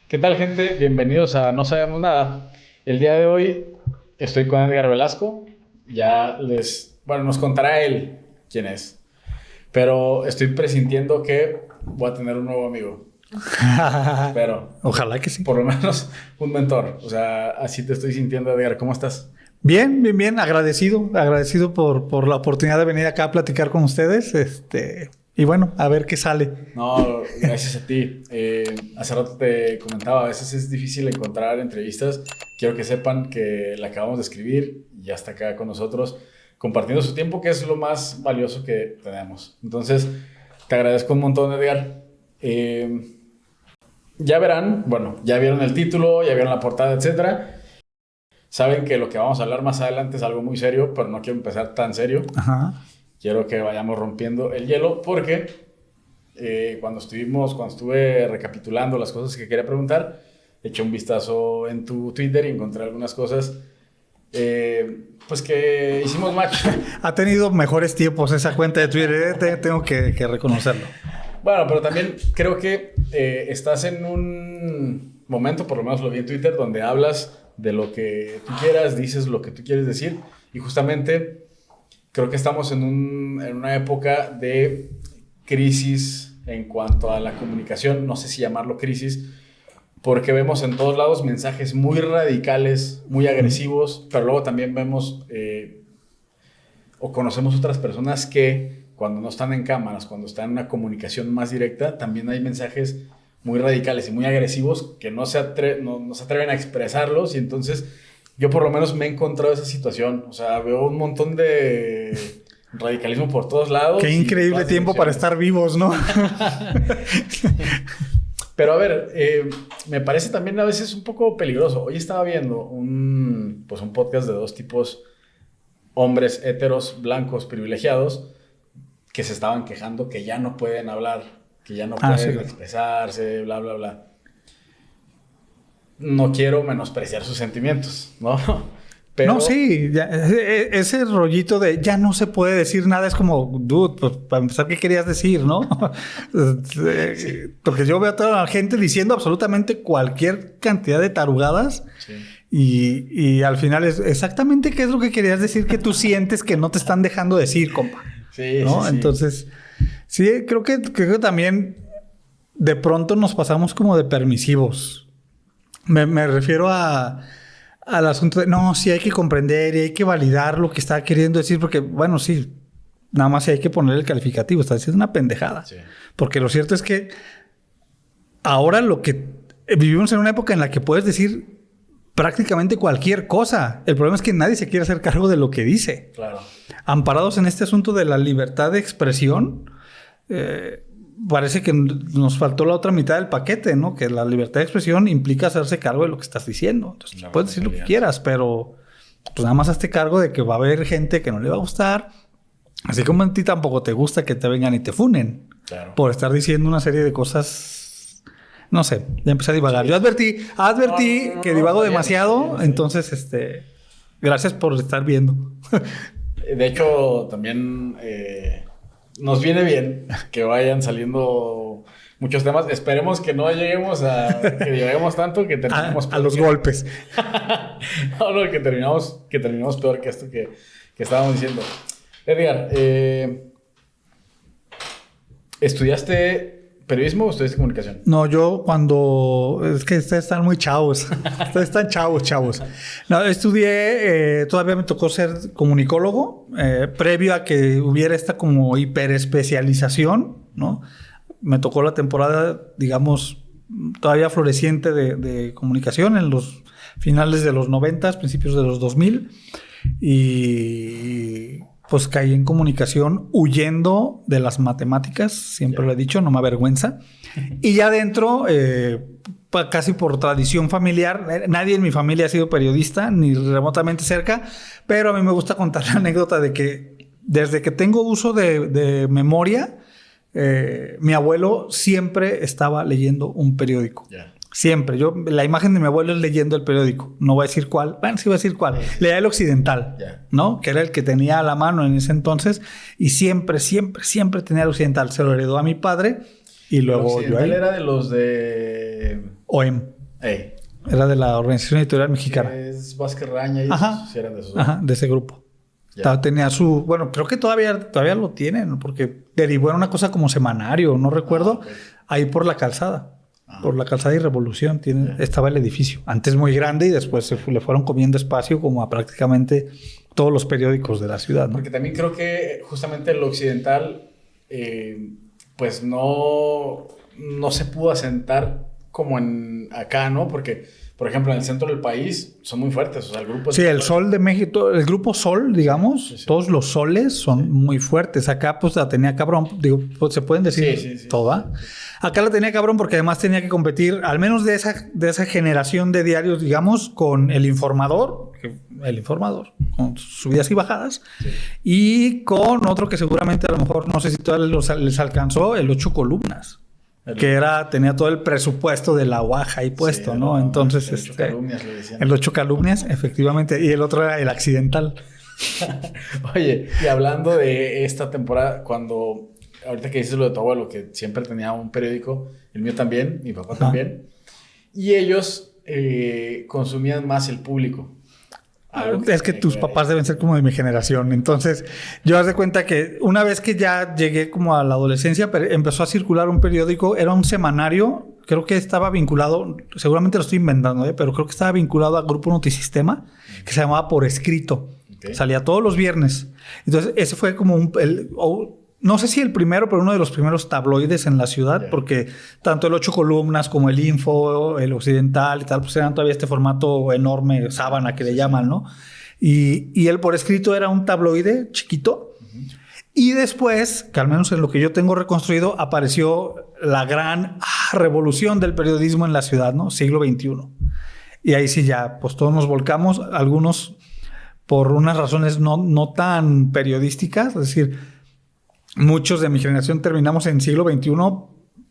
¿Qué tal, gente? Bienvenidos a No Sabemos Nada. El día de hoy estoy con Edgar Velasco. Bueno, nos contará él quién es. Pero estoy presintiendo que voy a tener un nuevo amigo. Pero Ojalá que sí. por lo menos un mentor. O sea, así te estoy sintiendo, Edgar. ¿Cómo estás? Bien, bien, bien. Agradecido por la oportunidad de venir acá a platicar con ustedes. Y bueno, a ver qué sale. No, gracias a ti. Hace rato te comentaba, a veces es difícil encontrar entrevistas. Quiero que sepan que la acabamos de escribir y ya está acá con nosotros, compartiendo su tiempo, que es lo más valioso que tenemos. Entonces, te agradezco un montón, Edgar. Ya verán, bueno, ya vieron el título, ya vieron la portada, etcétera. Saben que lo que vamos a hablar más adelante es algo muy serio, pero no quiero empezar tan serio. Ajá. Quiero que vayamos rompiendo el hielo porque cuando estuve recapitulando las cosas que quería preguntar, eché un vistazo en tu Twitter y encontré algunas cosas pues que hicimos match. Ha tenido mejores tiempos esa cuenta de Twitter, tengo que reconocerlo. Bueno, pero también creo que estás en un momento, por lo menos lo vi en Twitter, donde hablas de lo que tú quieras, dices lo que tú quieres decir y justamente creo que estamos en una época de crisis en cuanto a la comunicación, no sé si llamarlo crisis, porque vemos en todos lados mensajes muy radicales, muy agresivos, pero luego también vemos o conocemos otras personas que cuando no están en cámaras, cuando están en una comunicación más directa, también hay mensajes muy radicales y muy agresivos que no se atreven a expresarlos y entonces yo por lo menos me he encontrado esa situación. O sea, veo un montón de radicalismo por todos lados. Qué increíble tiempo para estar vivos, ¿no? Pero a ver, me parece también a veces un poco peligroso. Hoy estaba viendo un podcast de dos tipos, hombres héteros, blancos, privilegiados, que se estaban quejando que ya no pueden hablar, que ya no pueden expresarse, bla, bla, bla. No quiero menospreciar sus sentimientos, ¿no? Pero... No, sí, ese rollito de ya no se puede decir nada es como, dude, pues para empezar, ¿qué querías decir, no? Sí. Porque yo veo a toda la gente diciendo absolutamente cualquier cantidad de tarugadas sí. y al final es exactamente qué es lo que querías decir que tú sientes que no te están dejando decir, compa. Sí, ¿no? Sí. Entonces, sí, creo que también de pronto nos pasamos como de permisivos. Me refiero al asunto de, no, sí hay que comprender y hay que validar lo que está queriendo decir, porque, bueno, sí, nada más sí hay que poner el calificativo, está diciendo una pendejada. Sí. Porque lo cierto es que ahora vivimos en una época en la que puedes decir prácticamente cualquier cosa. El problema es que nadie se quiere hacer cargo de lo que dice. Claro. Amparados en este asunto de la libertad de expresión, parece que nos faltó la otra mitad del paquete, ¿no? Que la libertad de expresión implica hacerse cargo de lo que estás diciendo. Entonces, puedes decir lo que quieras, pero pues nada más hazte cargo de que va a haber gente que no le va a gustar. Así como a ti tampoco te gusta que te vengan y te funen. Claro. Por estar diciendo una serie de cosas... No sé, ya empecé a divagar. Sí. Yo advertí que divago demasiado, entonces, gracias por estar viendo. De hecho, también... nos viene bien que vayan saliendo muchos temas. Esperemos que no lleguemos que lleguemos tanto que terminemos a los golpes. No, que terminamos peor que esto que estábamos diciendo. Edgar, ¿estudiaste periodismo o estudiaste comunicación? No, yo es que ustedes están muy chavos. Ustedes están chavos. No, estudié, todavía me tocó ser comunicólogo, previo a que hubiera esta como hiperespecialización, ¿no? Me tocó la temporada, digamos, todavía floreciente de comunicación en los finales de los 90, principios de los 2000. Y pues caí en comunicación huyendo de las matemáticas, siempre lo he dicho, no me avergüenza. Y ya dentro, casi por tradición familiar, nadie en mi familia ha sido periodista, ni remotamente cerca, pero a mí me gusta contar la anécdota de que desde que tengo uso de memoria, mi abuelo siempre estaba leyendo un periódico. Yeah. Siempre. La imagen de mi abuelo es leyendo el periódico. No voy a decir cuál. Bueno, sí voy a decir cuál. Leía El Occidental, ¿no? Que era el que tenía a la mano en ese entonces. Y siempre tenía El Occidental. Se lo heredó a mi padre. Y luego yo ahí... ¿El Occidental era de los de...? OEM. Ey. Era de la Organización Editorial Mexicana. Es Vázquez Raña y Ajá. esos, sí eran de esos. Ajá, de ese grupo. Tenía su... Bueno, creo que todavía lo tienen, porque derivó en una cosa como semanario, no recuerdo, Okay. ahí por la calzada. Por la calzada y Revolución estaba el edificio. Antes muy grande y después le fueron comiendo espacio como a prácticamente todos los periódicos de la ciudad, ¿no? Porque también creo que justamente el occidental, pues no se pudo asentar como en acá, ¿no? Porque, por ejemplo, en el centro del país son muy fuertes. O sea, el grupo... Sí, el Sol de México, el grupo Sol, digamos, Sí. todos los soles son muy fuertes. Acá, pues, la tenía cabrón. Digo, pues, se pueden decir Sí. toda. Acá la tenía cabrón porque además tenía que competir, al menos de esa generación de diarios, digamos, con El Informador, con sus subidas y bajadas, y con otro que seguramente a lo mejor, no sé si todavía les alcanzó, el 8 columnas. Que tenía todo el presupuesto de la UAJ ahí puesto, Sí, ¿no? Entonces, el 8 calumnias le decían. El 8 calumnias, efectivamente. Y el otro era el accidental. Oye, y hablando de esta temporada, ahorita que dices lo de tu abuelo, que siempre tenía un periódico, el mío también, mi papá también, y ellos consumían más el público. Es que tus papás deben ser como de mi generación. Entonces, yo haz de cuenta que una vez que ya llegué como a la adolescencia, empezó a circular un periódico, era un semanario, creo que estaba vinculado, seguramente lo estoy inventando, pero creo que estaba vinculado al Grupo Notisistema, que se llamaba Por Escrito. Okay. Salía todos los viernes. Entonces, ese fue como no sé si el primero, pero uno de los primeros tabloides en la ciudad, porque tanto el 8 columnas como el Info, el Occidental y tal, pues eran todavía este formato enorme, sábana que le llaman, ¿no? Y el Por Escrito era un tabloide chiquito. Y después, que al menos en lo que yo tengo reconstruido, apareció la gran revolución del periodismo en la ciudad, ¿no? Siglo XXI. Y ahí sí ya, pues todos nos volcamos, algunos por unas razones no tan periodísticas, es decir, muchos de mi generación terminamos en siglo XXI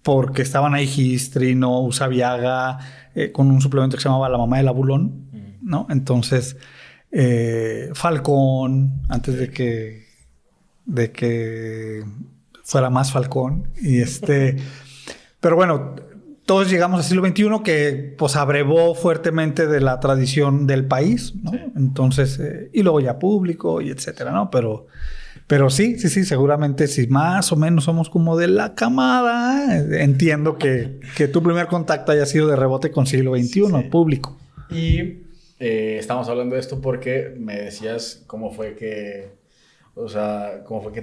porque estaban ahí Gistrino, Usabiaga, con un suplemento que se llamaba La Mamá del Abulón, ¿no? Entonces, Falcón, antes de que fuera más Falcón. Pero bueno, todos llegamos al siglo XXI que pues abrevó fuertemente de la tradición del país, ¿no? Sí. Entonces, y luego ya público y etcétera, ¿no? Pero sí, seguramente si más o menos somos como de la camada, entiendo que tu primer contacto haya sido de rebote con siglo XXI, público. Y estamos hablando de esto porque me decías cómo fue que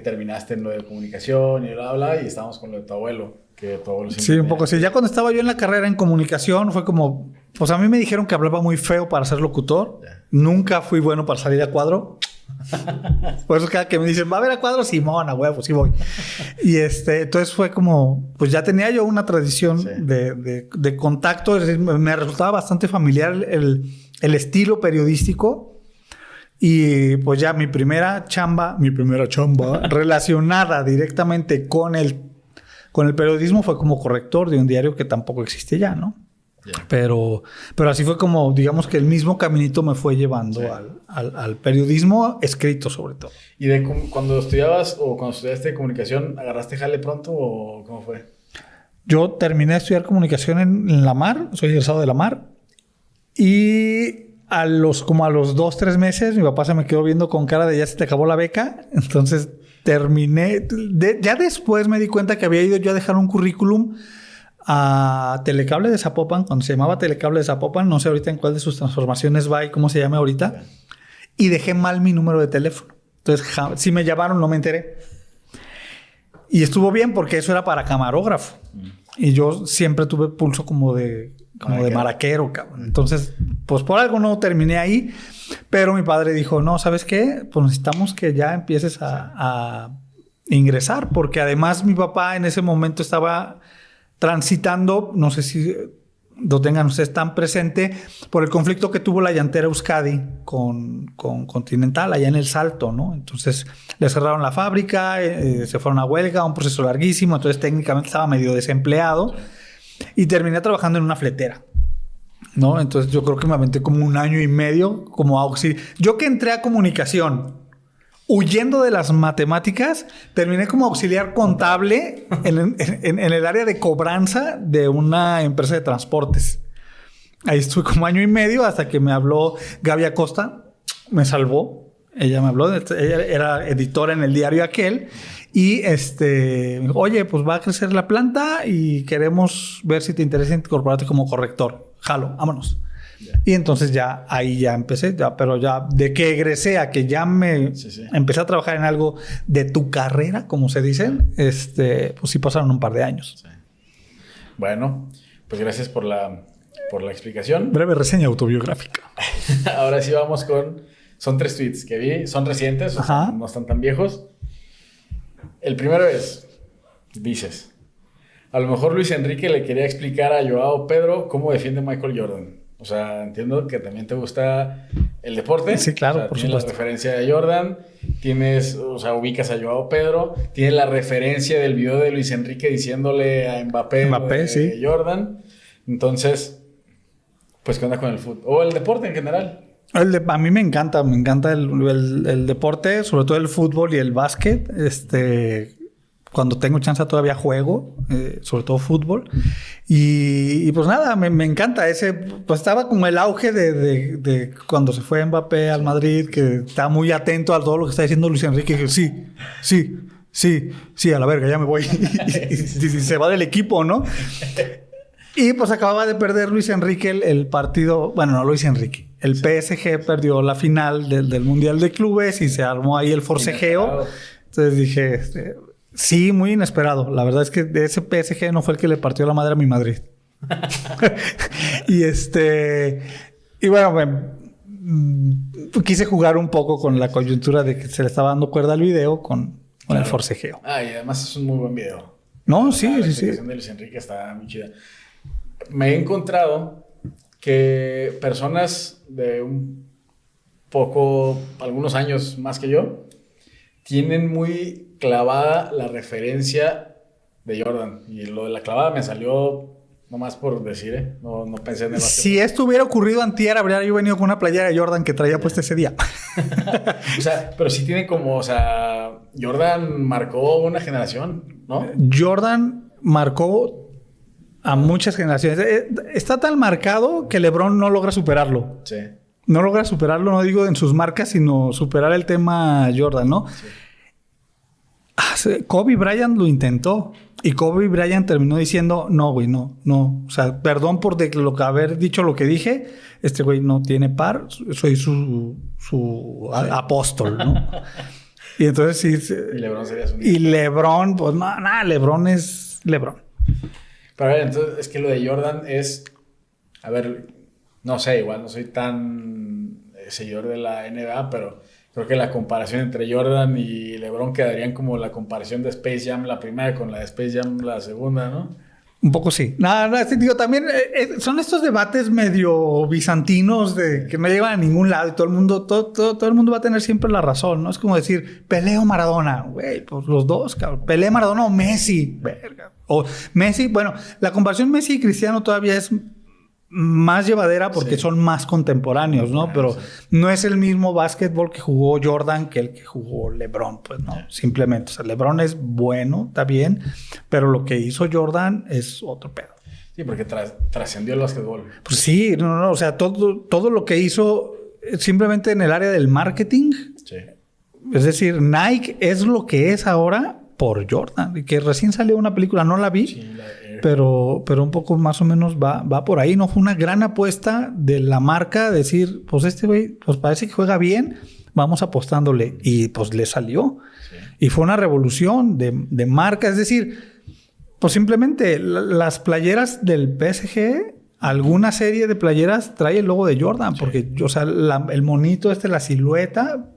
terminaste en lo de comunicación y bla, y estábamos con lo de tu abuelo, que tu abuelo siempre... Sí, un poco así. Ya cuando estaba yo en la carrera en comunicación fue como... Pues a mí me dijeron que hablaba muy feo para ser locutor. Nunca fui bueno para salir a cuadro. Por eso cada que me dicen, ¿va a ver a cuadro? Simón, a huevo, sí voy. Y entonces fue como, pues ya tenía yo una tradición de contacto. Es decir, me resultaba bastante familiar el estilo periodístico. Y pues ya mi primera chamba relacionada directamente con el periodismo fue como corrector de un diario que tampoco existe ya, ¿no? Yeah. Pero así fue como, digamos que el mismo caminito me fue llevando al periodismo escrito sobre todo. ¿Y cuando estudiabas o cuando estudiaste comunicación, agarraste jale pronto o cómo fue? Yo terminé de estudiar comunicación en la Mar, soy egresado de la Mar, y a los 2-3 meses mi papá se me quedó viendo con cara de ya se te acabó la beca, entonces terminé, ya después me di cuenta que había ido yo a dejar un currículum a Telecable de Zapopan, cuando se llamaba Telecable de Zapopan, no sé ahorita en cuál de sus transformaciones va y cómo se llama ahorita, y dejé mal mi número de teléfono. Entonces, si me llamaron, no me enteré. Y estuvo bien porque eso era para camarógrafo. Y yo siempre tuve pulso como de maraquero, cabrón. Entonces, pues por algo no terminé ahí, pero mi padre dijo, no, ¿sabes qué? Pues necesitamos que ya empieces a ingresar, porque además mi papá en ese momento estaba transitando, no sé si lo tengan ustedes tan presente, por el conflicto que tuvo la llantera Euskadi con Continental allá en El Salto, ¿no? Entonces le cerraron la fábrica, se fueron a huelga, un proceso larguísimo, entonces técnicamente estaba medio desempleado y terminé trabajando en una fletera, ¿no? Entonces yo creo que me aventé como 1 año y medio como auxiliar. Yo que entré a comunicación huyendo de las matemáticas, terminé como auxiliar contable en el área de cobranza de una empresa de transportes. Ahí estuve como año y medio hasta que me habló Gaby Acosta. Me salvó. Ella me habló. Ella era editora en el diario aquel. Y me dijo, oye, pues va a crecer la planta y queremos ver si te interesa incorporarte como corrector. Jalo, vámonos. Yeah. Y entonces ya ahí ya empecé. Pero ya de que egresé a que ya empecé a trabajar en algo de tu carrera, como se dicen, pues sí pasaron un par de años. Sí. Bueno, pues gracias por la explicación. Breve reseña autobiográfica. Ahora sí vamos con... Son 3 tweets que vi. Son recientes, o sea, no están tan viejos. El primero es... Dices... A lo mejor Luis Enrique le quería explicar a Joao Pedro cómo defiende Michael Jordan. O sea, entiendo que también te gusta el deporte. Sí, claro, o sea, por tienes supuesto. La referencia de Jordan. Ubicas a Joao Pedro. Tienes la referencia del video de Luis Enrique diciéndole a Mbappé sí. Jordan. Entonces... Pues, ¿qué onda con el fútbol? O el deporte en general. A mí me encanta el deporte, sobre todo el fútbol y el básquet. Cuando tengo chance todavía juego, sobre todo fútbol. Y pues nada, me encanta pues estaba como el auge de cuando se fue Mbappé al Madrid, que está muy atento a todo lo que está diciendo Luis Enrique, que sí, a la verga, ya me voy. y se va del equipo, ¿no? Y pues acababa de perder Luis Enrique el partido. Bueno, no Luis Enrique. El PSG perdió la final del Mundial de Clubes y se armó ahí el forcejeo. Entonces dije, sí, muy inesperado. La verdad es que de ese PSG no fue el que le partió la madre a mi Madrid. y bueno, quise jugar un poco con la coyuntura de que se le estaba dando cuerda al video con el forcejeo. Y además es un muy buen video. No, sí. La explicación de Luis Enrique está muy chida. Me he encontrado que personas de algunos años más que yo, tienen muy clavada la referencia de Jordan. Y lo de la clavada me salió nomás por decir, no pensé en el básquet. Si esto hubiera ocurrido antier, habría yo venido con una playera de Jordan que traía puesta ese día. O sea, pero sí tiene como, Jordan marcó una generación, ¿no? Jordan marcó a muchas generaciones. Está tan marcado que LeBron no logra superarlo. Sí. No logra superarlo, no digo en sus marcas, sino superar el tema Jordan, ¿no? Sí. Kobe Bryant lo intentó. Y Kobe Bryant terminó diciendo, no, güey, no. O sea, perdón por haber dicho lo que dije. Este güey no tiene par. Soy su apóstol, ¿no? Y entonces sí. Y LeBron sería su... Y LeBron, pues nada, LeBron es LeBron. Pero a ver, entonces es que lo de Jordan es... A ver, no sé, igual no soy tan seguidor de la NBA, pero creo que la comparación entre Jordan y LeBron quedarían como la comparación de Space Jam la primera con la de Space Jam la segunda, ¿no? Un poco sí. Digo, también son estos debates medio bizantinos de que no llevan a ningún lado y todo el mundo va a tener siempre la razón, ¿no? Es como decir, Pelé o Maradona. Güey, pues los dos, cabrón. Pelé, Maradona o Messi. Verga. O Messi, bueno, la comparación Messi y Cristiano todavía es más llevadera porque son más contemporáneos, ¿no? Pero no es el mismo básquetbol que jugó Jordan que el que jugó LeBron, pues no. Simplemente, o sea, LeBron es bueno, está bien, pero lo que hizo Jordan es otro pedo. Sí, porque trascendió el básquetbol. Pues sí, o sea, todo lo que hizo simplemente en el área del marketing. Sí. Es decir, Nike es lo que es ahora por Jordan. Y que recién salió una película, no la vi. Sí, pero un poco más o menos va por ahí. No fue una gran apuesta de la marca decir, pues este güey, pues parece que juega bien, vamos apostándole. Y pues le salió. Sí. Y fue una revolución de marca. Es decir, pues simplemente las playeras del PSG, alguna serie de playeras trae el logo de Jordan. Sí. Porque, o sea, el monito la silueta,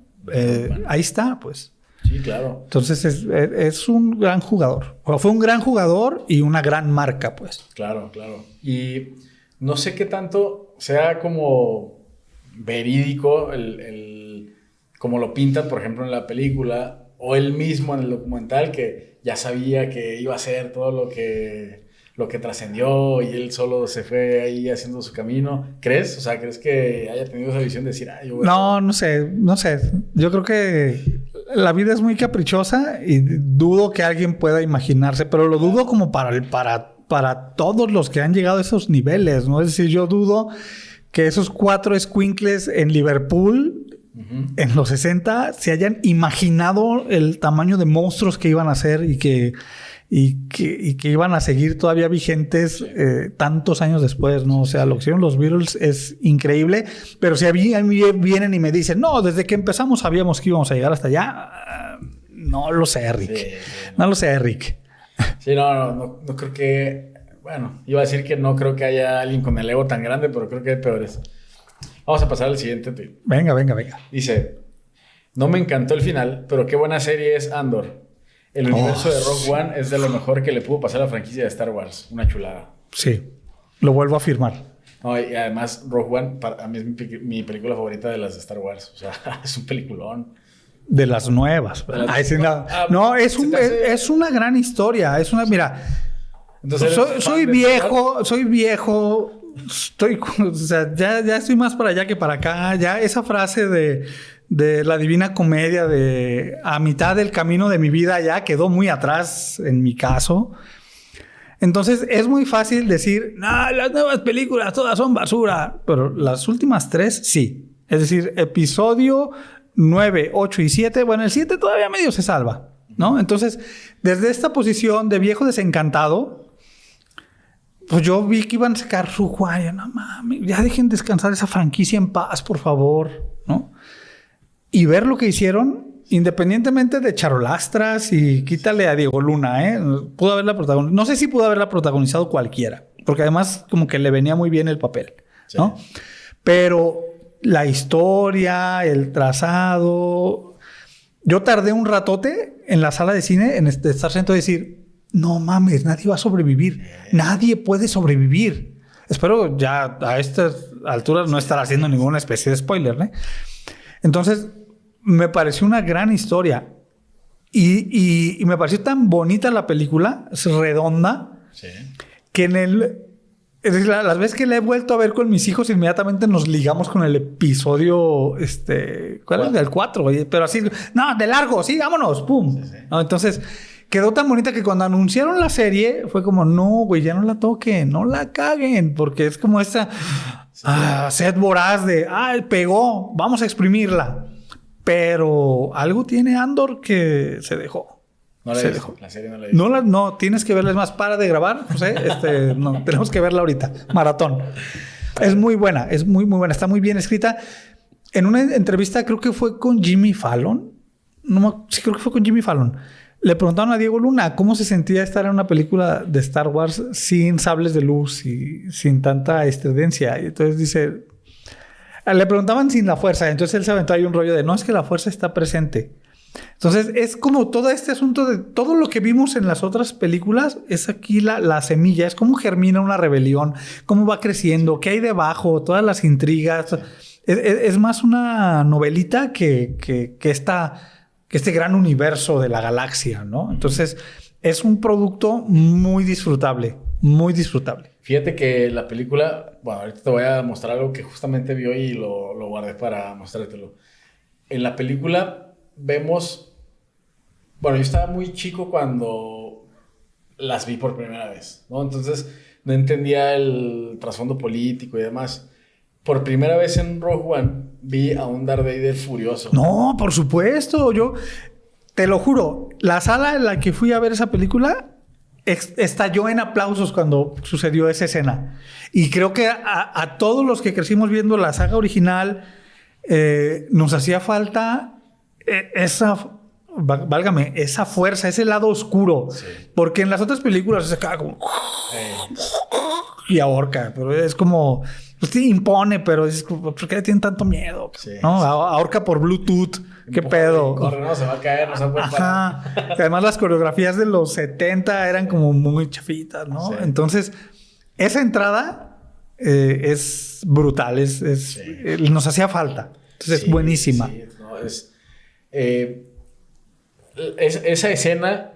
ahí está, pues. Sí, claro. Entonces es un gran jugador. O fue un gran jugador y una gran marca, pues. Claro. Y no sé qué tanto sea como verídico como lo pintan, por ejemplo, en la película, o él mismo en el documental, que ya sabía que iba a hacer todo lo que trascendió y él solo se fue ahí haciendo su camino. ¿Crees? O sea, ¿crees que haya tenido esa visión de decir, no sé. Yo creo que la vida es muy caprichosa y dudo que alguien pueda imaginarse, pero lo dudo como para para todos los que han llegado a esos niveles, ¿no? Es decir, yo dudo que esos 4 escuincles en Liverpool en los 60 se hayan imaginado el tamaño de monstruos que iban a ser y que iban a seguir todavía vigentes tantos años después, ¿no? O sea, lo que hicieron los Beatles es increíble, pero si a mí vienen y me dicen, no, desde que empezamos sabíamos que íbamos a llegar hasta allá, no lo sé, Rick. Sí. No lo sé, Rick. Sí, no creo que... Bueno, iba a decir que no creo que haya alguien con el ego tan grande, pero creo que hay peores. Vamos a pasar al siguiente tweet. Venga. Dice, no me encantó el final, pero qué buena serie es Andor. El universo de Rogue One es de lo mejor que le pudo pasar a la franquicia de Star Wars. Una chulada. Sí, lo vuelvo a afirmar. No, y además Rogue One a mí es mi película favorita de las de Star Wars. O sea, es un peliculón. De las nuevas. Es una gran historia. Es una... Mira, entonces soy viejo. O sea, ya estoy más para allá que para acá. Ya esa frase de la Divina Comedia de a mitad del camino de mi vida ya quedó muy atrás en mi caso. Entonces es muy fácil decir, no, las nuevas películas todas son basura. Pero las últimas 3 sí. Es decir, episodio 9, 8 y 7. Bueno, el 7 todavía medio se salva, ¿no? Entonces, desde esta posición de viejo desencantado, pues yo vi que iban a sacar Rogue One. No mames, ya dejen descansar esa franquicia en paz, por favor, ¿no? Y ver lo que hicieron, independientemente de charolastras y quítale a Diego Luna, ¿eh? Pudo haberla protagonizado. No sé si pudo haberla protagonizado cualquiera, porque además como que le venía muy bien el papel, ¿no? Sí. Pero la historia, el trazado... Yo tardé un ratote en la sala de cine en estar sentado y decir... No mames, nadie va a sobrevivir. Nadie puede sobrevivir. Espero ya a estas alturas no estar haciendo ninguna especie de spoiler, ¿eh? Entonces, me pareció una gran historia. Y me pareció tan bonita la película, es redonda, sí, que las veces que la he vuelto a ver con mis hijos, inmediatamente nos ligamos con el episodio, ¿cuál es? Del 4, pero así, no, de largo, sí, vámonos, pum. Sí. ¿No? Entonces... Quedó tan bonita que cuando anunciaron la serie fue como, no, güey, ya no la toquen, no la caguen, porque es como esta sed voraz de, pegó, vamos a exprimirla. Pero algo tiene Andor que se dejó. No la he visto, la serie no la he visto. No, tienes que verla, es más, para de grabar, José, no, tenemos que verla ahorita, maratón. Es muy buena, es muy, muy buena, está muy bien escrita. En una entrevista, creo que fue con Jimmy Fallon, sí, creo que fue con Jimmy Fallon. Le preguntaron a Diego Luna cómo se sentía estar en una película de Star Wars sin sables de luz y sin tanta estridencia. Y entonces dice... Le preguntaban sin la fuerza. Entonces él se aventó ahí un rollo de... No, es que la fuerza está presente. Entonces es como todo este asunto de... Todo lo que vimos en las otras películas es aquí la semilla. Es cómo germina una rebelión. Cómo va creciendo. ¿Qué hay debajo? Todas las intrigas. Es más una novelita que este gran universo de la galaxia, ¿no? Entonces, es un producto muy disfrutable. Muy disfrutable. Fíjate que la película... Bueno, ahorita te voy a mostrar algo que justamente vi hoy y lo guardé para mostrártelo. En la película vemos... Bueno, yo estaba muy chico cuando las vi por primera vez, ¿no? Entonces, no entendía el trasfondo político y demás. Por primera vez en Rogue One vi a un Darth Vader furioso. No, por supuesto. Yo te lo juro, la sala en la que fui a ver esa película estalló en aplausos cuando sucedió esa escena. Y creo que a todos los que crecimos viendo la saga original nos hacía falta válgame, esa fuerza, ese lado oscuro. Sí. Porque en las otras películas se acaba como... y ahorca, pero es como... Pues sí, impone, pero es como, ¿por qué tienen tanto miedo? Sí, ¿no? Sí. Ahorca por Bluetooth. ¿Qué pedo? Corre, no, se va a caer, no se puede parar. Además, las coreografías de los 70 eran como muy chafitas, ¿no? Sí. Entonces, esa entrada es brutal. Sí. Nos hacía falta. Entonces, es buenísima. Sí, no, esa escena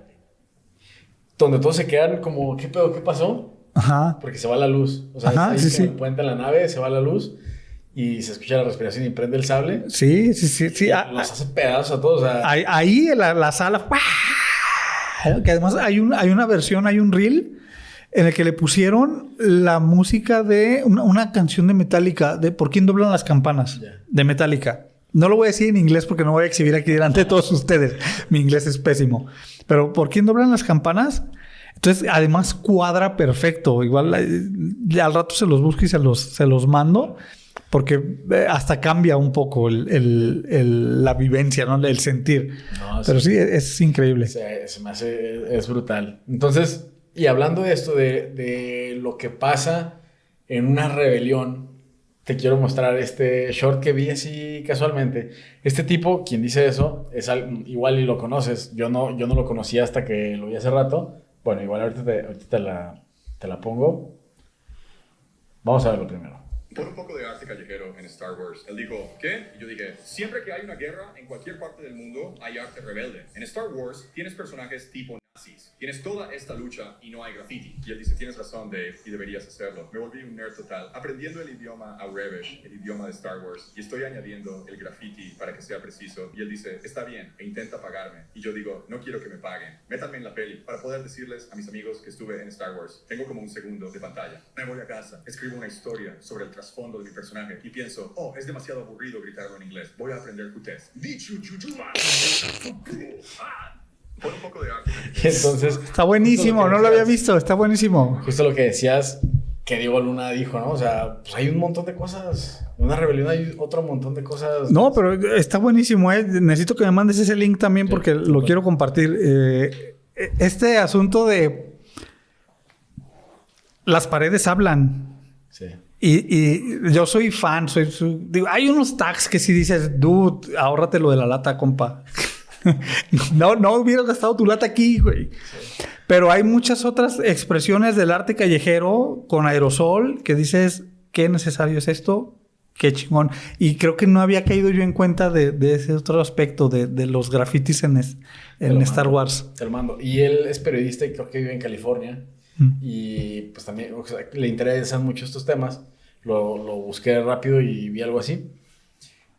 donde todos se quedan como, ¿qué pedo? ¿Qué pasó? Ajá. Porque se va la luz. O sea, ajá, ahí sí. En el puente de la nave se va la luz y se escucha la respiración y prende el sable. Sí. Los hace pedazos a todos. O sea, ahí la sala... Que además hay una versión, hay un reel en el que le pusieron la música de una canción de Metallica, de ¿Por quién doblan las campanas? De Metallica. No lo voy a decir en inglés porque no voy a exhibir aquí delante de todos ustedes. Mi inglés es pésimo. Pero ¿por quién doblan las campanas? Entonces, además cuadra perfecto. Igual al rato se los busco y se los mando. Porque hasta cambia un poco la vivencia, ¿no? El sentir. No, pero sí, es increíble. Se me hace... Es brutal. Entonces, y hablando de esto, de lo que pasa en una rebelión, te quiero mostrar este short que vi así casualmente. Este tipo, quien dice eso, igual y lo conoces. Yo no lo conocía hasta que lo vi hace rato. Bueno, igual ahorita te la pongo. Vamos a verlo primero. Pon un poco de arte callejero en Star Wars. Él dijo, ¿qué? Y yo dije, siempre que hay una guerra en cualquier parte del mundo, hay arte rebelde. En Star Wars tienes personajes tipo nazis. Tienes toda esta lucha y no hay graffiti. Y él dice, tienes razón, Dave, y deberías hacerlo. Me volví un nerd total, aprendiendo el idioma Aurebesh, el idioma de Star Wars, y estoy añadiendo el graffiti para que sea preciso. Y él dice, está bien, e intenta pagarme. Y yo digo, no quiero que me paguen. Métanme en la peli para poder decirles a mis amigos que estuve en Star Wars. Tengo como un segundo de pantalla. Me voy a casa, escribo una historia sobre el trasfondo de mi personaje y pienso, oh, es demasiado aburrido gritarlo en inglés. Voy a aprender Kutes. Pon un poco de arte. Entonces, está buenísimo, no lo había visto, está buenísimo. Justo lo que decías, que Diego Luna dijo, ¿no? O sea, pues hay un montón de cosas. En una rebelión hay otro montón de cosas. No, pero está buenísimo, ¿eh? Necesito que me mandes ese link también porque lo quiero compartir. Este asunto de las paredes hablan. Sí. Y yo soy fan, digo, hay unos tags que si dices, dude, ahórrate lo de la lata, compa. no hubieras gastado tu lata aquí, güey. Sí. Pero hay muchas otras expresiones del arte callejero con aerosol que dices, qué necesario es esto, qué chingón. Y creo que no había caído yo en cuenta de ese otro aspecto de los grafitis en Star Wars. Te lo mando. Y él es periodista y creo que vive en California. Y pues también, o sea, le interesan mucho estos temas. Lo busqué rápido y vi algo así.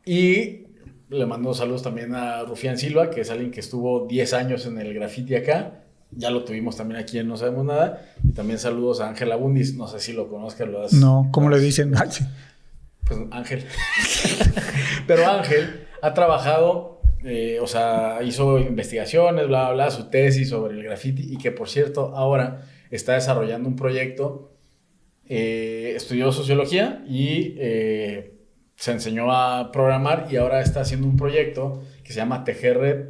Y le mando saludos también a Rufián Silva, que es alguien que estuvo 10 años en el graffiti acá. Ya lo tuvimos también aquí en No Sabemos Nada. Y también saludos a Ángel Abundis. No sé si lo conozcas. No, ¿cómo le dicen? Pues Ángel. Pero Ángel ha trabajado, o sea, hizo investigaciones, bla, bla, bla, su tesis sobre el graffiti. Y que, por cierto, ahora está desarrollando un proyecto. Estudió sociología y se enseñó a programar y ahora está haciendo un proyecto que se llama Tejer Red,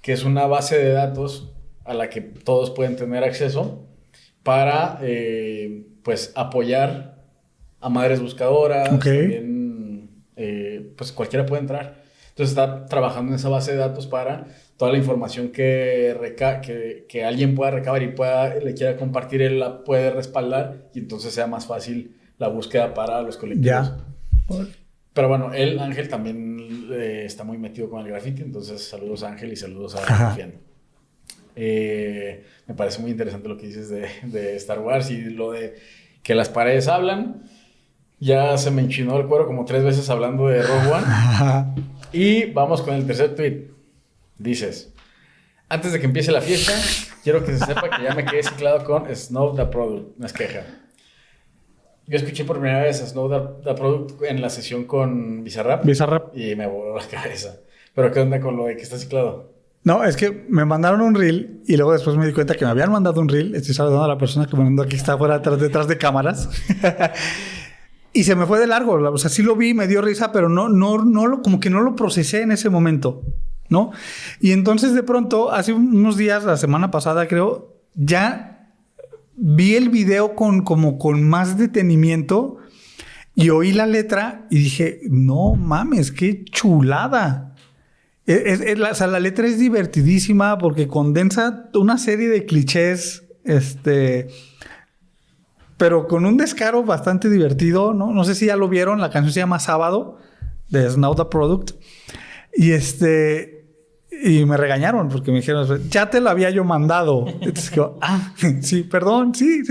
que es una base de datos a la que todos pueden tener acceso para pues apoyar a madres buscadoras. También, pues cualquiera puede entrar. Entonces está trabajando en esa base de datos para toda la información que alguien pueda recabar y le quiera compartir, él la puede respaldar y entonces sea más fácil la búsqueda para los colectivos. Ya. Pero bueno, Ángel también está muy metido con el graffiti, entonces saludos a Ángel y saludos a Rufián. Me parece muy interesante lo que dices de Star Wars y lo de que las paredes hablan. Ya se me enchinó el cuero como 3 veces hablando de Rogue One. Y vamos con el tercer tweet. Dices, antes de que empiece la fiesta, quiero que se sepa que ya me quedé ciclado con Snow the Product. No es queja. Yo escuché por primera vez a Snow the Product en la sesión con Bizarrap. Y me voló la cabeza. Pero ¿qué onda con lo de que está ciclado? No, es que me mandaron un reel y luego después me di cuenta que me habían mandado un reel. Estoy saludando a la persona que me mandó aquí, está afuera detrás de cámaras. Y se me fue de largo. O sea, sí lo vi, me dio risa, pero como que no lo procesé en ese momento, ¿no? Y entonces de pronto, hace unos días, la semana pasada creo, ya vi el video con más detenimiento y oí la letra y dije, no mames, qué chulada. O sea, la letra es divertidísima porque condensa una serie de clichés, pero con un descaro bastante divertido, ¿no? No sé si ya lo vieron, la canción se llama Sábado, de Snow the Product. Y me regañaron porque me dijeron, ya te lo había yo mandado. Entonces digo, sí, perdón, sí.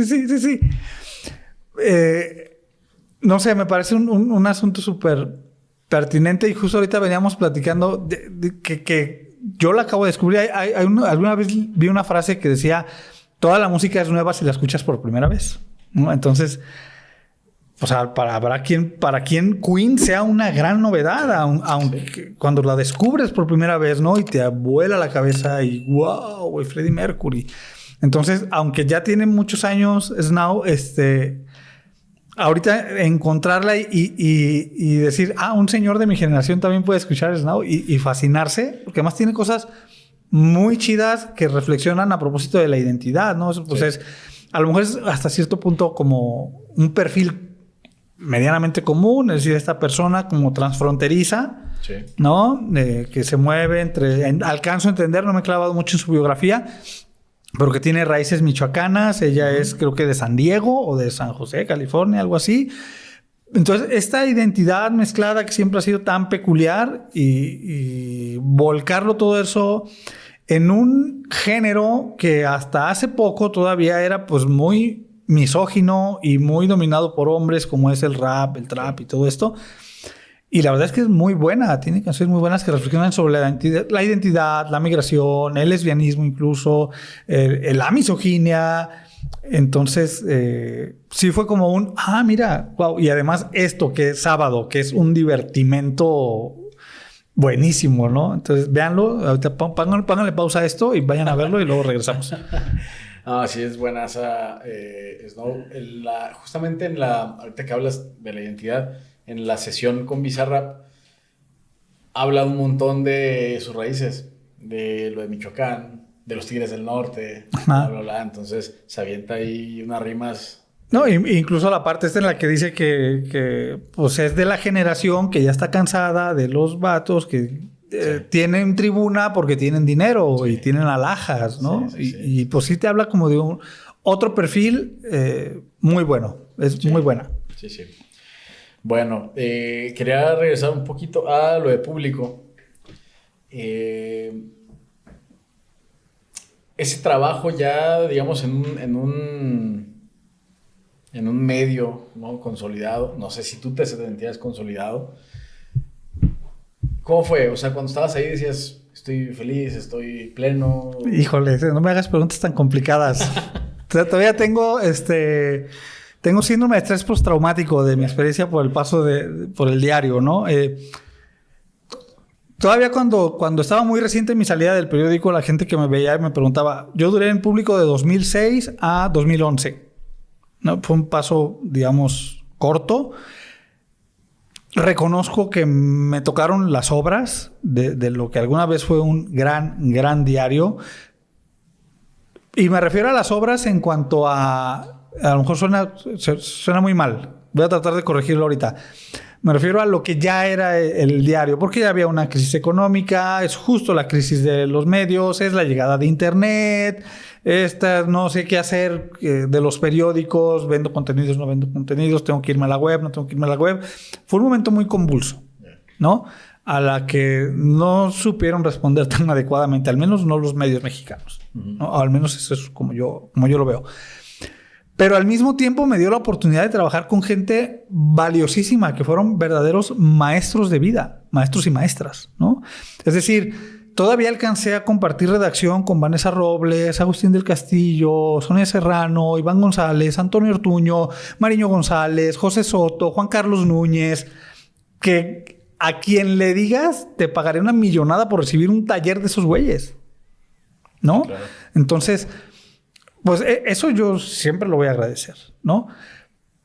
No sé, me parece un asunto súper pertinente y justo ahorita veníamos platicando que yo la acabo de descubrir. Alguna vez vi una frase que decía, toda la música es nueva si la escuchas por primera vez, ¿no? Entonces, o sea, para quien Queen sea una gran novedad, aunque cuando la descubres por primera vez, ¿no? Y te vuela la cabeza y wow, güey, Freddie Mercury. Entonces, aunque ya tiene muchos años Snow, ahorita encontrarla y decir, un señor de mi generación también puede escuchar Snow y fascinarse, porque además tiene cosas muy chidas que reflexionan a propósito de la identidad, ¿no? Pues a lo mejor es hasta cierto punto como un perfil medianamente común, es decir, esta persona como transfronteriza, ¿no? Que se mueve alcanzo a entender, no me he clavado mucho en su biografía, pero que tiene raíces michoacanas. Ella es, creo que de San Diego o de San José, California, algo así. Entonces, esta identidad mezclada que siempre ha sido tan peculiar y volcarlo todo eso en un género que hasta hace poco todavía era pues muy misógino y muy dominado por hombres, como es el rap, el trap y todo esto. Y la verdad es que es muy buena. Tiene canciones muy buenas que reflexionan sobre la identidad, la migración, el lesbianismo incluso, la misoginia. Entonces, sí fue como mira, wow. Y además esto que es sábado, que es un divertimento buenísimo, ¿no? Entonces, véanlo. Ahorita pónganle pausa a esto y vayan a verlo y luego regresamos. Sí, es buena esa Snow. Justamente ahorita que hablas de la identidad, en la sesión con Bizarrap, habla un montón de sus raíces, de lo de Michoacán, de los Tigres del Norte, bla, bla, bla. Entonces se avienta ahí unas rimas. No, incluso la parte esta en la que dice que pues es de la generación que ya está cansada de los vatos que tienen tribuna porque tienen dinero y tienen alhajas, ¿no? Y pues sí te habla como de otro perfil muy bueno. Es muy buena. Sí. Bueno, quería regresar un poquito a lo de público. Ese trabajo ya, digamos, en un medio, ¿no? Consolidado. No sé si tú te sentías consolidado. ¿Cómo fue? O sea, cuando estabas ahí decías, estoy feliz, estoy pleno. Híjole, no me hagas preguntas tan complicadas. Todavía tengo síndrome de estrés postraumático de mi experiencia por el paso por el diario, ¿no? Todavía cuando estaba muy reciente mi salida del periódico, la gente que me veía y me preguntaba, yo duré en público de 2006 a 2011, ¿no? Fue un paso, digamos, corto. Reconozco que me tocaron las obras de lo que alguna vez fue un gran diario. Y me refiero a las obras en cuanto a lo mejor suena muy mal. Voy a tratar de corregirlo ahorita. Me refiero a lo que ya era el diario, porque ya había una crisis económica, es justo la crisis de los medios, es la llegada de internet, no sé qué hacer de los periódicos, vendo contenidos, no vendo contenidos, tengo que irme a la web, no tengo que irme a la web. Fue un momento muy convulso, ¿no? A la que no supieron responder tan adecuadamente, al menos no los medios mexicanos, ¿no? Al menos eso es como yo lo veo. Pero al mismo tiempo me dio la oportunidad de trabajar con gente valiosísima, que fueron verdaderos maestros de vida, maestros y maestras, ¿no? Es decir, todavía alcancé a compartir redacción con Vanessa Robles, Agustín del Castillo, Sonia Serrano, Iván González, Antonio Ortuño, Mariño González, José Soto, Juan Carlos Núñez, que a quien le digas te pagaré una millonada por recibir un taller de esos güeyes, ¿no? Claro. Entonces, pues eso yo siempre lo voy a agradecer, ¿no?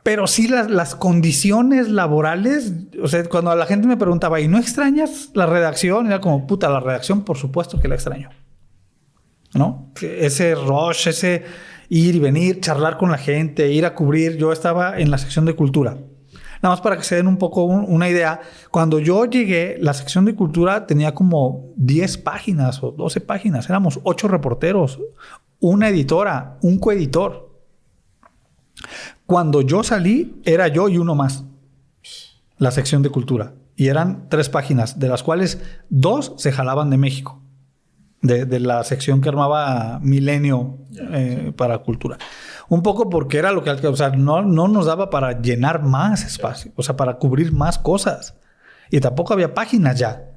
Pero sí las condiciones laborales, o sea, cuando la gente me preguntaba, ¿y no extrañas la redacción? Era como, puta, la redacción, por supuesto que la extraño, ¿no? Ese rush, ese ir y venir, charlar con la gente, ir a cubrir. Yo estaba en la sección de cultura. Nada más para que se den un poco una idea. Cuando yo llegué, la sección de cultura tenía como 10 páginas o 12 páginas. Éramos 8 reporteros, una editora, un coeditor. Cuando yo salí, era yo y uno más. La sección de cultura. Y eran 3 páginas, de las cuales 2 se jalaban de México. De la sección que armaba Milenio para cultura. Un poco porque era lo que... O sea, no nos daba para llenar más espacio. O sea, para cubrir más cosas. Y tampoco había páginas ya.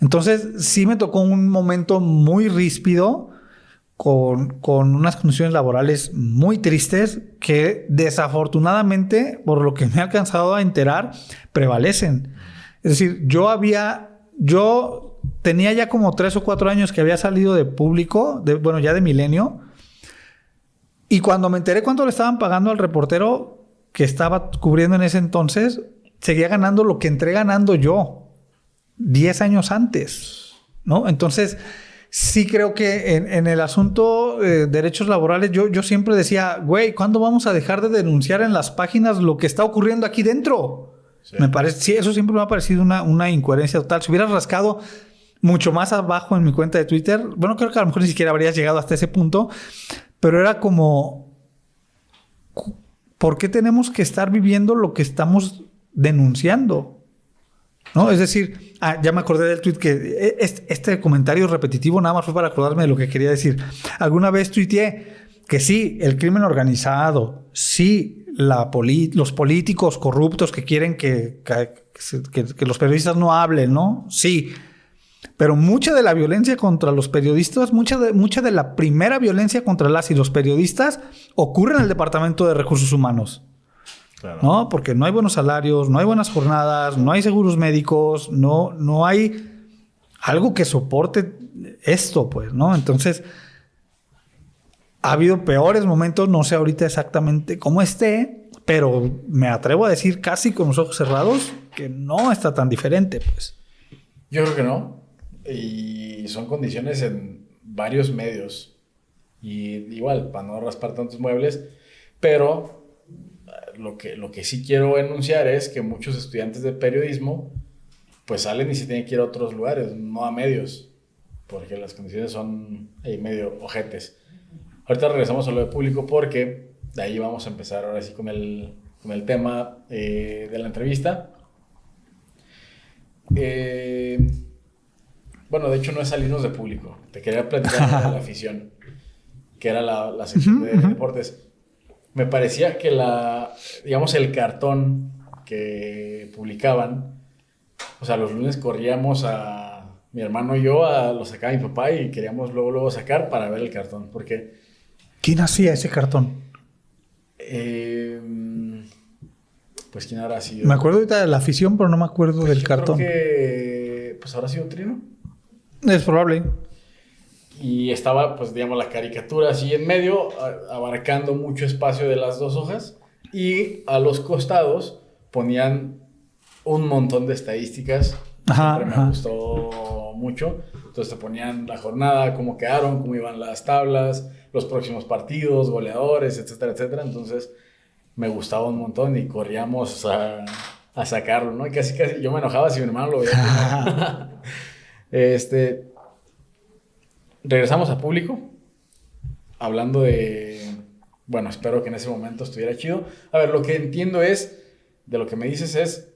Entonces, sí me tocó un momento muy ríspido con unas condiciones laborales muy tristes que desafortunadamente, por lo que me he alcanzado a enterar, prevalecen. Es decir, yo tenía ya como 3 o 4 años que había salido de público, ya de Milenio, y cuando me enteré cuánto le estaban pagando al reportero que estaba cubriendo en ese entonces, seguía ganando lo que entré ganando yo 10 años antes, ¿no? Entonces, sí creo que en el asunto de derechos laborales, yo siempre decía, güey, ¿cuándo vamos a dejar de denunciar en las páginas lo que está ocurriendo aquí dentro? Sí. Sí, eso siempre me ha parecido una incoherencia total. Si hubieras rascado mucho más abajo en mi cuenta de Twitter, bueno, creo que a lo mejor ni siquiera habrías llegado hasta ese punto, pero era como, ¿por qué tenemos que estar viviendo lo que estamos denunciando? ¿No? Es decir, ya me acordé del tweet que este comentario repetitivo nada más fue para acordarme de lo que quería decir. Alguna vez tuiteé que sí, el crimen organizado, sí, los políticos corruptos que quieren que los periodistas no hablen, ¿no? Sí. Pero mucha de la violencia contra los periodistas, mucha de la primera violencia contra las y los periodistas ocurre en el Departamento de Recursos Humanos. Claro. ¿No? Porque no hay buenos salarios, no hay buenas jornadas, no hay seguros médicos, no hay algo que soporte esto, pues, ¿no? Entonces, ha habido peores momentos, no sé ahorita exactamente cómo esté, pero me atrevo a decir casi con los ojos cerrados que no está tan diferente, pues. Yo creo que no. Y son condiciones en varios medios. Y igual, para no raspar tantos muebles, pero lo que sí quiero enunciar es que muchos estudiantes de periodismo pues salen y se tienen que ir a otros lugares, no a medios, porque las condiciones son medio ojetes. Ahorita regresamos a lo de público porque de ahí vamos a empezar ahora sí con el tema de la entrevista. Bueno, de hecho no es salirnos de público. Te quería platicar de la afición, que era la sección de deportes. Me parecía que el cartón que publicaban, o sea, los lunes corríamos mi hermano y yo, lo sacaba mi papá y queríamos luego sacar para ver el cartón, porque... ¿Quién hacía ese cartón? Pues quién habrá sido. Me acuerdo ahorita de la afición, pero no me acuerdo del cartón. Creo que pues habrá sido Trino. Es probable. Y estaba, pues, digamos, la caricatura así en medio, abarcando mucho espacio de las dos hojas. Y a los costados ponían un montón de estadísticas. Siempre me gustó mucho. Entonces te ponían la jornada, cómo quedaron, cómo iban las tablas, los próximos partidos, goleadores, etcétera, etcétera. Entonces me gustaba un montón y corríamos a sacarlo, ¿no? Y casi yo me enojaba si mi hermano lo veía. Regresamos a público, hablando de... Bueno, espero que en ese momento estuviera chido. A ver, lo que entiendo de lo que me dices es,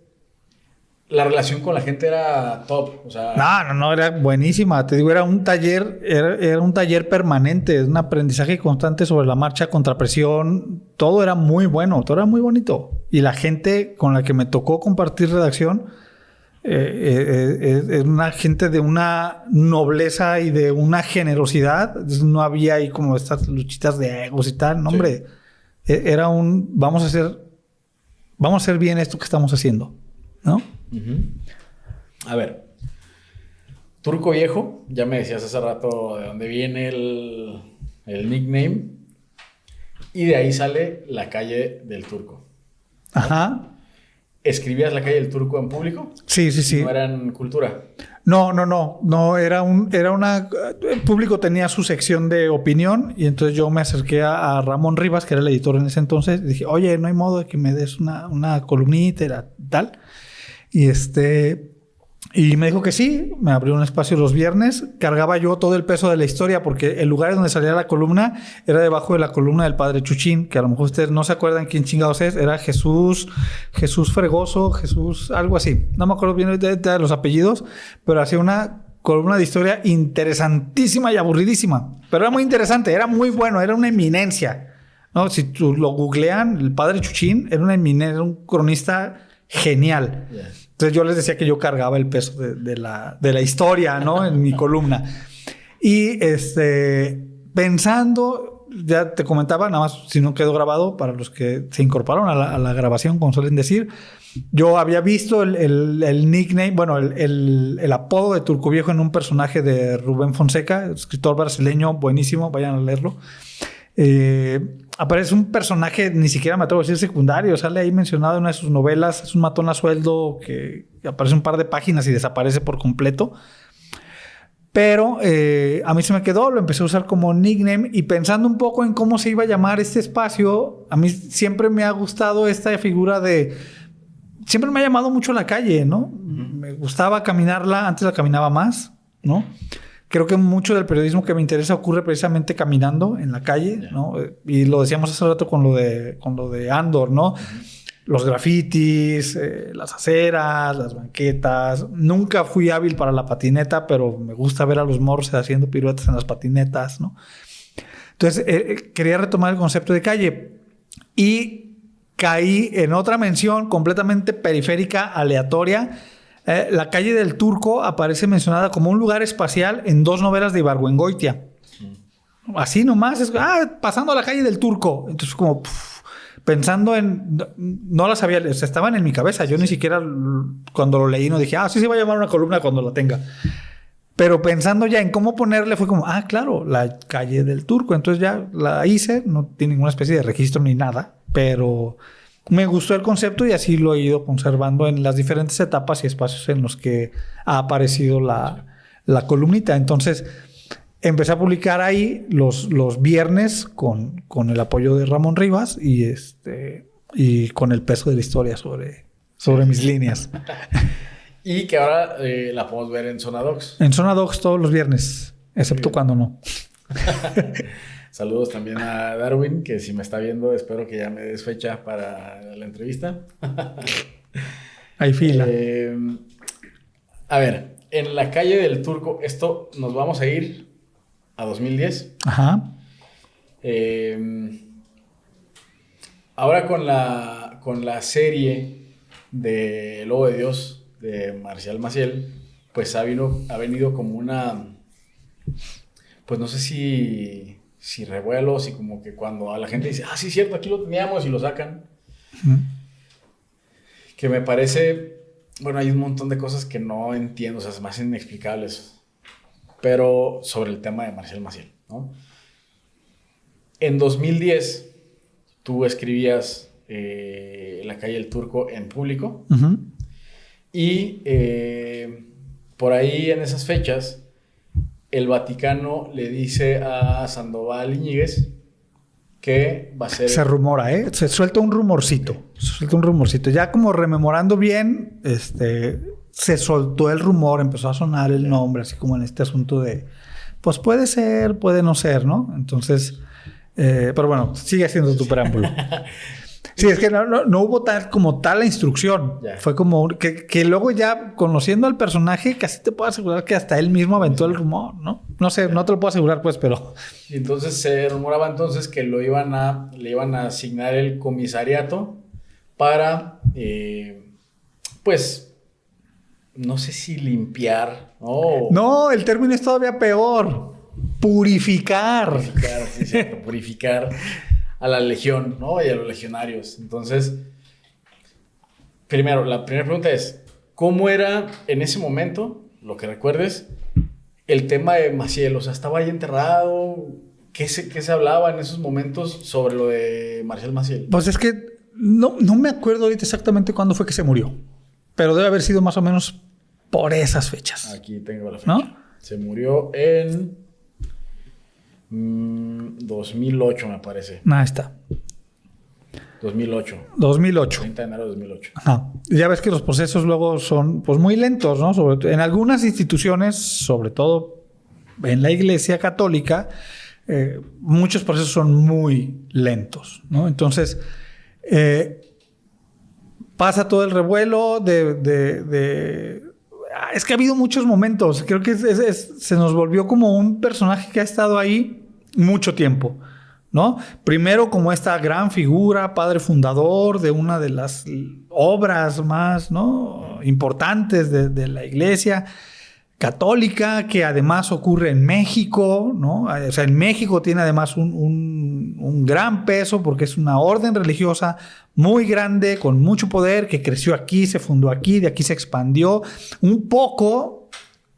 la relación con la gente era top, o sea... No, era buenísima. Te digo, era un taller, era un taller permanente, un aprendizaje constante sobre la marcha, contrapresión. Todo era muy bueno, todo era muy bonito. Y la gente con la que me tocó compartir redacción... es una gente de una nobleza y de una generosidad. No había ahí como estas luchitas de egos y tal. No, hombre, era vamos a hacer bien esto que estamos haciendo, ¿no? Uh-huh. A ver, Turco Viejo, ya me decías hace rato de dónde viene el nickname, y de ahí sale la calle del Turco, ¿no? Ajá. ¿Escribías la calle del Turco en público? Sí. ¿No era en cultura? No, era una... El público tenía su sección de opinión y entonces yo me acerqué a Ramón Rivas, que era el editor en ese entonces, y dije, oye, no hay modo de que me des una columnita y tal. Y me dijo que sí, me abrió un espacio los viernes, cargaba yo todo el peso de la historia porque el lugar donde salía la columna era debajo de la columna del padre Chuchín, que a lo mejor ustedes no se acuerdan quién chingados es, era Jesús Fregoso, Jesús, algo así, no me acuerdo bien de los apellidos, pero hacía una columna de historia interesantísima y aburridísima, pero era muy interesante, era muy bueno, era una eminencia, ¿no? Si tú lo googlean, el padre Chuchín era una eminencia, era un cronista genial. Yeah. Entonces yo les decía que yo cargaba el peso de la historia, ¿no? En mi columna. Y pero pensando, ya te comentaba, nada más si no quedó grabado, para los que se incorporaron a la grabación, como suelen decir, yo había visto el nickname, bueno, el apodo de Turco Viejo en un personaje de Rubén Fonseca, escritor brasileño, buenísimo, vayan a leerlo. Aparece un personaje, ni siquiera me atrevo a decir secundario, sale ahí mencionado en una de sus novelas, es un matón a sueldo que aparece un par de páginas y desaparece por completo. Pero a mí se me quedó, lo empecé a usar como nickname y pensando un poco en cómo se iba a llamar este espacio, a mí siempre me ha gustado esta figura de... Siempre me ha llamado mucho la calle, ¿no? Me gustaba caminarla, antes la caminaba más, ¿no? Creo que mucho del periodismo que me interesa ocurre precisamente caminando en la calle, ¿no? Y lo decíamos hace rato con lo de Andor, ¿no? Los grafitis, las aceras, las banquetas. Nunca fui hábil para la patineta, pero me gusta ver a los morros haciendo piruetas en las patinetas, ¿no? Entonces, quería retomar el concepto de calle. Y caí en otra mención completamente periférica, aleatoria. La calle del Turco aparece mencionada como un lugar espacial en 2 novelas de Ibargüengoitia. Así nomás, pasando a la calle del Turco. Entonces, como pensando en... No las había... O sea, estaban en mi cabeza. Yo ni siquiera cuando lo leí no dije, sí se va a llamar una columna cuando la tenga. Pero pensando ya en cómo ponerle fue como, claro, la calle del Turco. Entonces ya la hice. No tiene ninguna especie de registro ni nada. Pero me gustó el concepto y así lo he ido conservando en las diferentes etapas y espacios en los que ha aparecido la columnita. Entonces empecé a publicar ahí los viernes con el apoyo de Ramón Rivas y con el peso de la historia sobre mis líneas. Y que ahora la podemos ver en Zona Docs. En Zona Docs todos los viernes, excepto cuando no. Saludos también a Darwin, que si me está viendo, espero que ya me des fecha para la entrevista. Hay fila. A ver, en la calle del Turco, esto nos vamos a ir a 2010. Ajá. Ahora con la serie de Lobo de Dios de Marcial Maciel, pues ha venido como una, pues no sé si revuelos y como que cuando a la gente dice, sí, cierto, aquí lo teníamos y lo sacan. Que me parece, bueno, hay un montón de cosas que no entiendo, o sea, se me hacen inexplicables. Pero sobre el tema de Marcial Maciel, ¿no? En 2010, tú escribías La calle del Turco en público. Uh-huh. Y por ahí en esas fechas, el Vaticano le dice a Sandoval Iñiguez que va a ser... Se rumora, se suelta un rumorcito. Ya como rememorando bien, se soltó el rumor, empezó a sonar el nombre, así como en este asunto de, pues puede ser, puede no ser, ¿no? Entonces, pero bueno, sigue haciendo tu preámbulo. Sí, es que no hubo como tal la instrucción. Yeah. Fue como que luego ya conociendo al personaje casi te puedo asegurar que hasta él mismo aventó el rumor, ¿no? No sé, no te lo puedo asegurar pues, pero... Y entonces se rumoraba entonces que le iban a asignar el comisariato para, pues, no sé si limpiar, ¿no? No, el término es todavía peor. Purificar. Sí, cierto, purificar a la legión, ¿no? Y a los legionarios. Entonces, primero, la primera pregunta es, ¿cómo era en ese momento, lo que recuerdes, el tema de Maciel? O sea, ¿estaba ahí enterrado? ¿Qué se hablaba en esos momentos sobre lo de Marcial Maciel? Pues es que no me acuerdo ahorita exactamente cuándo fue que se murió, pero debe haber sido más o menos por esas fechas. Aquí tengo la fecha. ¿No? Se murió en... 2008 me parece. Ahí está. 2008. 30 de enero de 2008. Ajá. Ya ves que los procesos luego son pues muy lentos, ¿no? En algunas instituciones, sobre todo en la Iglesia Católica, muchos procesos son muy lentos, ¿no? Entonces, pasa todo el revuelo es que ha habido muchos momentos. Creo que se nos volvió como un personaje que ha estado ahí mucho tiempo, ¿no? Primero como esta gran figura, padre fundador de una de las obras más, ¿no?, importantes de la iglesia, católica, que además ocurre en México, ¿no? O sea, en México tiene además un gran peso porque es una orden religiosa muy grande, con mucho poder, que creció aquí, se fundó aquí, de aquí se expandió, un poco,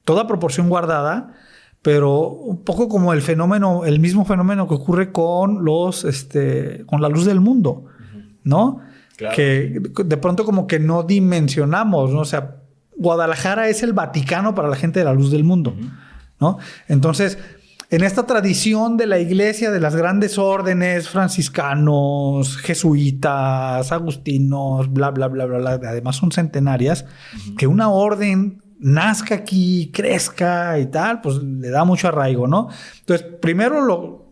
toda proporción guardada, pero un poco como el mismo fenómeno que ocurre con con la luz del mundo, ¿no? Claro. Que de pronto como que no dimensionamos, ¿no? O sea, Guadalajara es el Vaticano para la gente de la luz del mundo, ¿no? Entonces, en esta tradición de la iglesia, de las grandes órdenes, franciscanos, jesuitas, agustinos, bla, bla, bla, bla, bla, además son centenarias, que una orden nazca aquí, crezca y tal, pues le da mucho arraigo, ¿no? Entonces, primero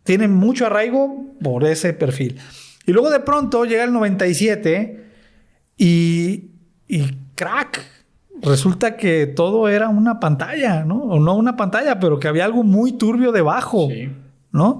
tiene mucho arraigo por ese perfil. Y luego de pronto llega el 97 y crack, resulta que todo era una pantalla, ¿no? O no una pantalla, pero que había algo muy turbio debajo, Sí. ¿no?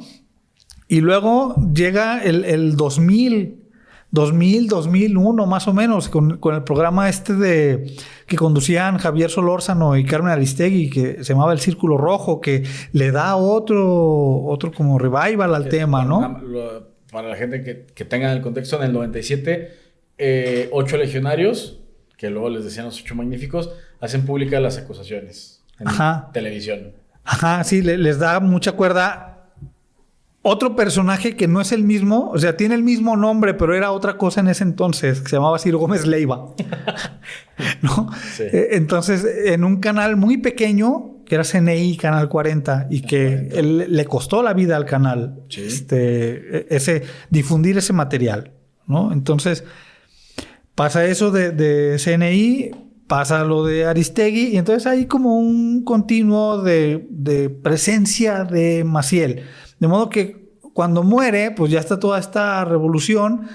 Y luego llega el 2001 más o menos, con el programa que conducían Javier Solórzano y Carmen Aristegui, que se llamaba El Círculo Rojo, que le da otro como revival al tema, ¿no? Para la gente que tenga el contexto, en el 97, 8 legionarios, que luego les decían los 8 magníficos, hacen públicas las acusaciones en televisión. Ajá, sí, les da mucha cuerda. Otro personaje que no es el mismo, o sea, tiene el mismo nombre, pero era otra cosa en ese entonces, que se llamaba Ciro Gómez Leiva. ¿No? Sí. Entonces, en un canal muy pequeño, que era CNI, Canal 40, y que le costó la vida al canal, Sí. difundir ese material, ¿no? Entonces, pasa eso de CNI, pasa lo de Aristegui, y entonces hay como un continuo de presencia de Maciel. De modo que cuando muere, pues ya está toda esta revolución.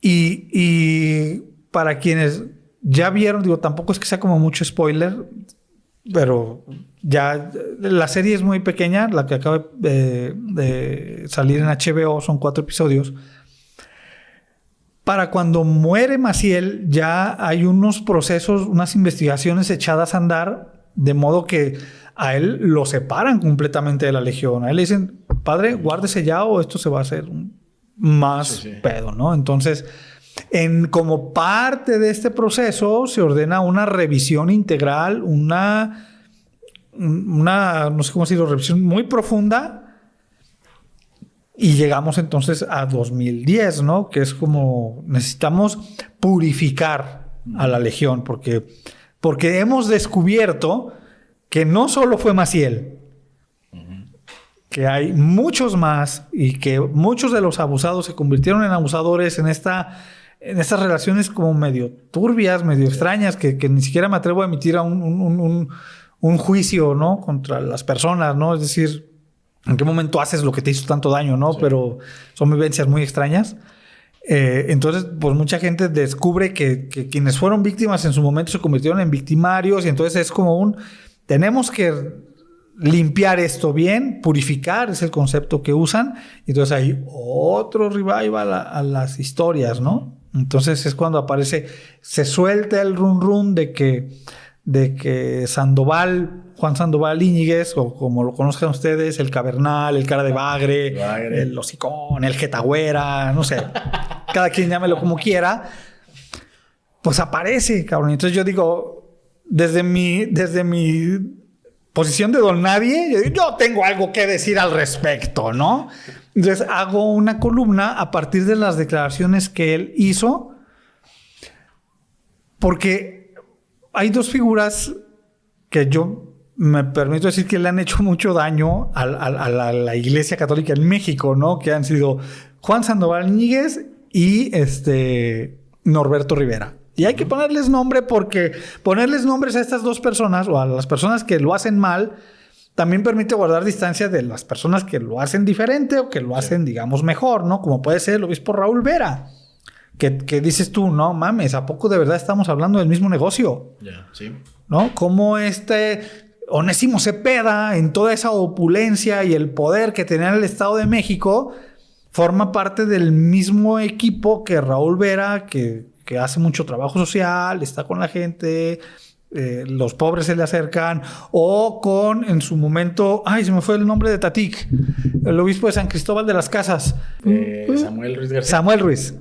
Y para quienes ya vieron, digo, tampoco es que sea como mucho spoiler, pero ya la serie es muy pequeña, la que acaba de salir en HBO, son 4 episodios. Para cuando muere Maciel, ya hay unos procesos, unas investigaciones echadas a andar, de modo que a él lo separan completamente de la Legión. A él le dicen, padre, guárdese ya o esto se va a hacer más pedo, ¿no? Entonces, como parte de este proceso, se ordena una revisión integral, una no sé cómo decirlo, revisión muy profunda. Y llegamos entonces a 2010, ¿no? Que es como necesitamos purificar a la Legión porque hemos descubierto que no solo fue Maciel, que hay muchos más y que muchos de los abusados se convirtieron en abusadores en estas relaciones como medio turbias, medio extrañas, que ni siquiera me atrevo a emitir un juicio, ¿no? Contra las personas, ¿no? Es decir, ¿en qué momento haces lo que te hizo tanto daño, no? Sí. Pero son vivencias muy extrañas. Entonces, pues mucha gente descubre que quienes fueron víctimas en su momento se convirtieron en victimarios y entonces es como tenemos que limpiar esto bien, purificar es el concepto que usan y entonces hay otro revival a las historias, ¿no? Entonces es cuando se suelta el run de que Juan Sandoval Íñiguez, o como lo conozcan ustedes, el Cavernal, el Cara de Bagre, el Hocicón, el Jetagüera, no sé, cada quien llámelo como quiera, pues aparece, cabrón. Entonces yo digo, desde mi posición de don nadie, yo tengo algo que decir al respecto, ¿no? Entonces hago una columna a partir de las declaraciones que él hizo, porque hay 2 figuras que yo me permito decir que le han hecho mucho daño a la Iglesia Católica en México, ¿no? Que han sido Juan Sandoval Íñiguez y Norberto Rivera. Y hay que ponerles nombre porque ponerles nombres a estas 2 personas o a las personas que lo hacen mal también permite guardar distancia de las personas que lo hacen diferente o que lo hacen, digamos, mejor, ¿no? Como puede ser el obispo Raúl Vera. Que dices tú, no mames, ¿a poco de verdad estamos hablando del mismo negocio? Ya, sí. ¿No? Como Onésimo Cepeda, en toda esa opulencia y el poder que tenía el Estado de México, forma parte del mismo equipo que Raúl Vera, que hace mucho trabajo social, está con la gente, los pobres se le acercan, o con, en su momento, ay, se me fue el nombre de Tatic, el obispo de San Cristóbal de las Casas. Samuel Ruiz García. Samuel Ruiz.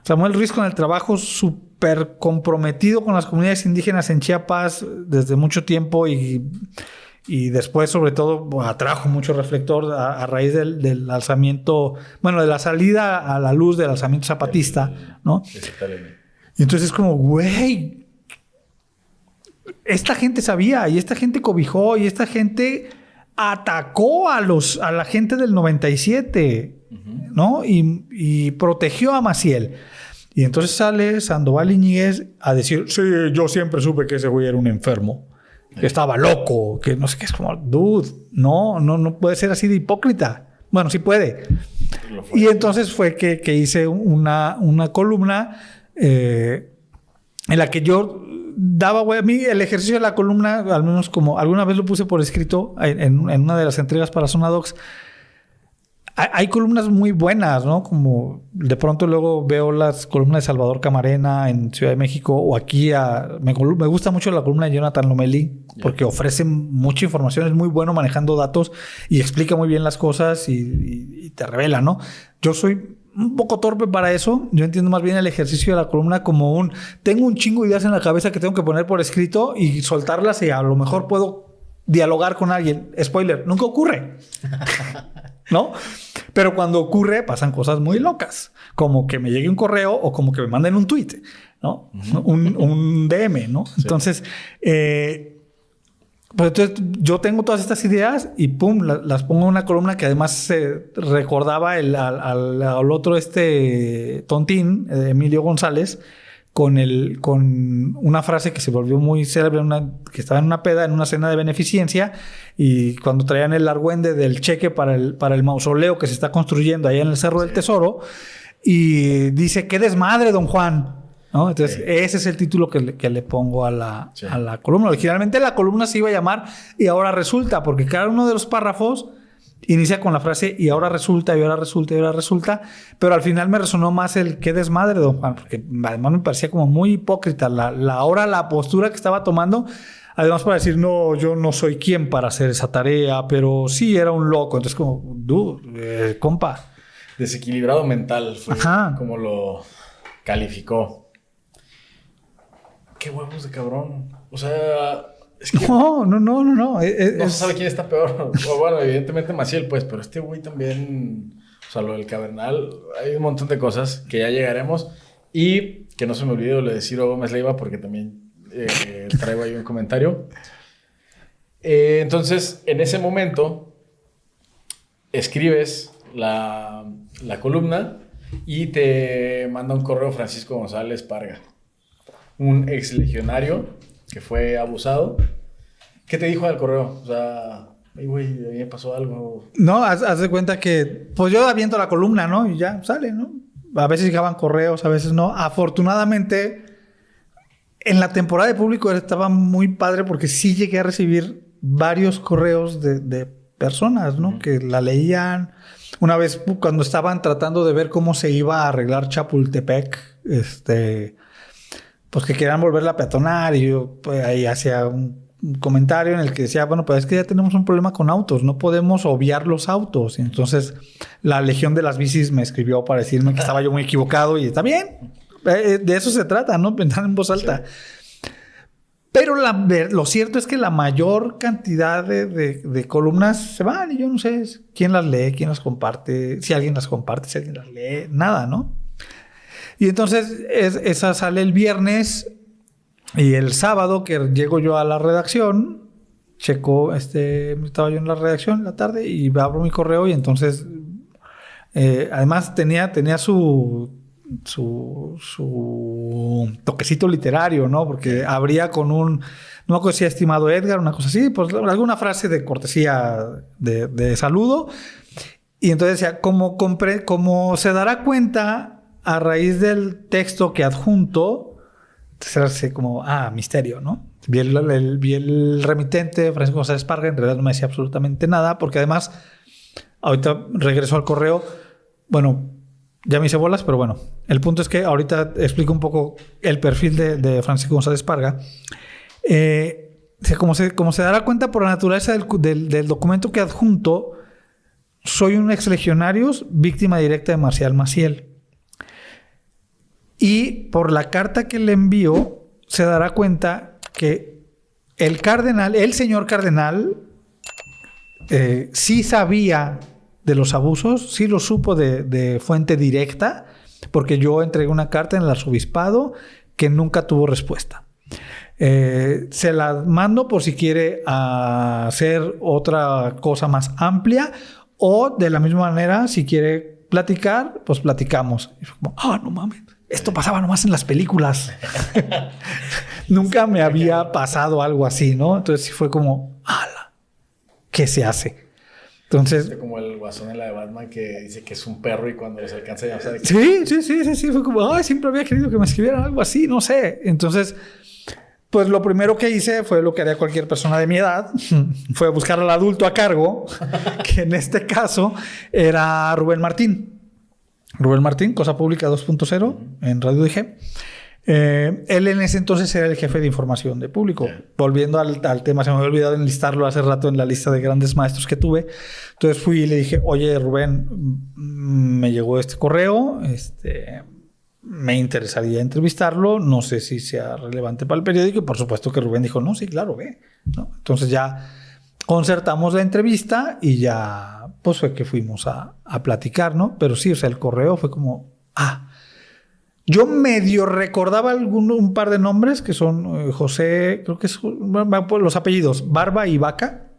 Samuel Ruiz con el trabajo súper comprometido con las comunidades indígenas en Chiapas desde mucho tiempo y después, sobre todo, atrajo mucho reflector a raíz del alzamiento, bueno, de la salida a la luz del alzamiento zapatista, ¿no? Y entonces es como, güey, esta gente sabía y esta gente cobijó y esta gente atacó a la gente del 97, ¿no? Y protegió a Maciel. Y entonces sale Sandoval Iñiguez a decir, sí, yo siempre supe que ese güey era un enfermo, que estaba loco, que no sé qué. Es como, dude, no puede ser así de hipócrita. Bueno, sí puede. Y entonces fue que hice una columna en la que yo daba, güey, a mí el ejercicio de la columna, al menos como alguna vez lo puse por escrito en una de las entregas para Zona Docs. Hay columnas muy buenas, ¿no? Como de pronto luego veo las columnas de Salvador Camarena en Ciudad de México o aquí. Me gusta mucho la columna de Jonathan Lomelí porque ofrece mucha información, es muy bueno manejando datos y explica muy bien las cosas y te revela, ¿no? Yo soy un poco torpe para eso. Yo entiendo más bien el ejercicio de la columna como tengo un chingo de ideas en la cabeza que tengo que poner por escrito y soltarlas y a lo mejor puedo dialogar con alguien. Spoiler, nunca ocurre. ¿No? Pero cuando ocurre pasan cosas muy locas, como que me llegue un correo o como que me manden un tweet, ¿no? Un DM, ¿no? Sí. Entonces, pues entonces yo tengo todas estas ideas y pum, las pongo en una columna que además se recordaba al otro tontín, Emilio González, con una frase que se volvió muy célebre, que estaba en una peda, en una cena de beneficencia, y cuando traían el argüende del cheque para el mausoleo que se está construyendo allá en el Cerro del Tesoro, y dice, ¡qué desmadre, don Juan! ¿No? Entonces, ese es el título que le pongo a la columna. Originalmente la columna se iba a llamar Y ahora resulta, porque cada uno de los párrafos inicia con la frase y ahora resulta, y ahora resulta, y ahora resulta, pero al final me resonó más el qué desmadre, don Juan, porque además me parecía como muy hipócrita la postura que estaba tomando, además para decir, no, yo no soy quien para hacer esa tarea, pero sí era un loco. Entonces como, dude, compa. Desequilibrado mental fue como lo calificó. Qué huevos de cabrón. O sea... Es que no. No se sabe quién está peor. O bueno, evidentemente Maciel, pues, pero este güey también, o sea, lo del Cavernal, hay un montón de cosas que ya llegaremos. Y que no se me olvide lo de Ciro Gómez Leiva, porque también traigo ahí un comentario. Entonces, en ese momento, escribes la columna y te manda un correo Francisco González Parga, un ex legionario que fue abusado. ¿Qué te dijo del correo? O sea, ay, güey, a mí me pasó algo. No, haz de cuenta que... Pues yo aviento la columna, ¿no? Y ya sale, ¿no? A veces llegaban correos, a veces no. Afortunadamente, en la temporada de público estaba muy padre porque sí llegué a recibir varios correos de personas, ¿no? Que la leían. Una vez cuando estaban tratando de ver cómo se iba a arreglar Chapultepec, pues que querían volverla a peatonar, y yo pues, ahí hacía un comentario en el que decía, bueno, pues es que ya tenemos un problema con autos, no podemos obviar los autos. Y entonces la Legión de las Bicis me escribió para decirme que estaba yo muy equivocado y está bien, de eso se trata, ¿no? Pensar en voz alta. Sí. Pero lo cierto es que la mayor cantidad de columnas se van y yo no sé quién las lee, quién las comparte, si alguien las comparte, si alguien las lee, nada, ¿no? Y entonces esa sale el viernes y el sábado que llego yo a la redacción, checo, estaba yo en la redacción en la tarde y abro mi correo y entonces además tenía su toquecito literario, ¿no? Porque abría con no me acuerdo si estimado Edgar, una cosa así, pues alguna frase de cortesía de saludo. Y entonces decía, como se dará cuenta a raíz del texto que adjunto, hacerse como, misterio, ¿no? Vi el remitente, Francisco González Parga, en realidad no me decía absolutamente nada, porque además, ahorita regreso al correo, bueno, Ya me hice bolas, pero bueno. El punto es que ahorita explico un poco el perfil de Francisco González Parga. Como se dará cuenta por la naturaleza del documento que adjunto, soy un exlegionario víctima directa de Marcial Maciel. Y por la carta que le envío, se dará cuenta que el señor cardenal, sí sabía de los abusos, sí lo supo de fuente directa, porque yo entregué una carta en el arzobispado que nunca tuvo respuesta. Se la mando por si quiere hacer otra cosa más amplia, o de la misma manera, si quiere platicar, pues platicamos. Y fue como, no mames, esto pasaba nomás en las películas. Nunca me había pasado algo así, ¿no? Entonces sí fue como, ¡ala! ¿Qué se hace? Entonces, como el guasón en la de Batman que dice que es un perro y cuando se alcanza ya sabe que... Sí. Fue como, siempre había querido que me escribieran algo así, no sé. Entonces, pues lo primero que hice fue lo que haría cualquier persona de mi edad. Fue buscar al adulto a cargo, que en este caso era Rubén Martín. Rubén Martín, Cosa Pública 2.0 en Radio DG. Él en ese entonces era el jefe de información de público. Yeah. Volviendo al tema, se me había olvidado enlistarlo hace rato en la lista de grandes maestros que tuve. Entonces fui y le dije, oye Rubén, me llegó este correo, me interesaría entrevistarlo, no sé si sea relevante para el periódico. Y por supuesto que Rubén dijo, no, sí, claro, ve, ¿no? Entonces ya concertamos la entrevista y ya pues fue que fuimos a platicar, ¿no? Pero sí, o sea, el correo fue como, yo medio recordaba un par de nombres que son José, creo que es los apellidos, Barba y Vaca,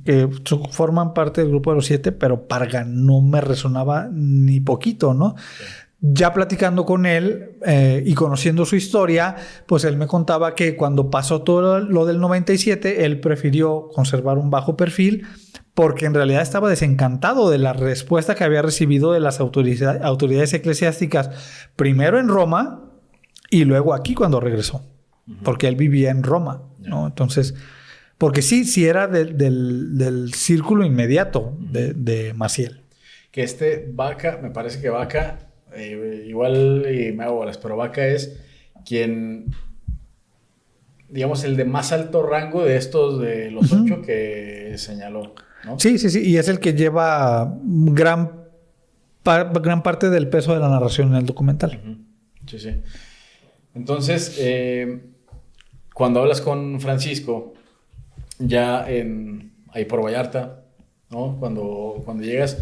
que forman parte del grupo de los 7, pero Parga no me resonaba ni poquito, ¿no? Ya platicando con él y conociendo su historia, pues él me contaba que cuando pasó todo lo del 97, él prefirió conservar un bajo perfil porque en realidad estaba desencantado de la respuesta que había recibido de las autoridades eclesiásticas, primero en Roma y luego aquí cuando regresó, porque él vivía en Roma, ¿no? Entonces, porque sí era del círculo inmediato de Maciel. Que Vaca, me parece que Vaca, igual me hago bolas, pero Vaca es quien, digamos, el de más alto rango de estos de los 8 que señaló, ¿no? Sí, y es el que lleva gran parte del peso de la narración en el documental. Sí. Entonces, cuando hablas con Francisco, ya ahí por Vallarta, ¿no? Cuando llegas,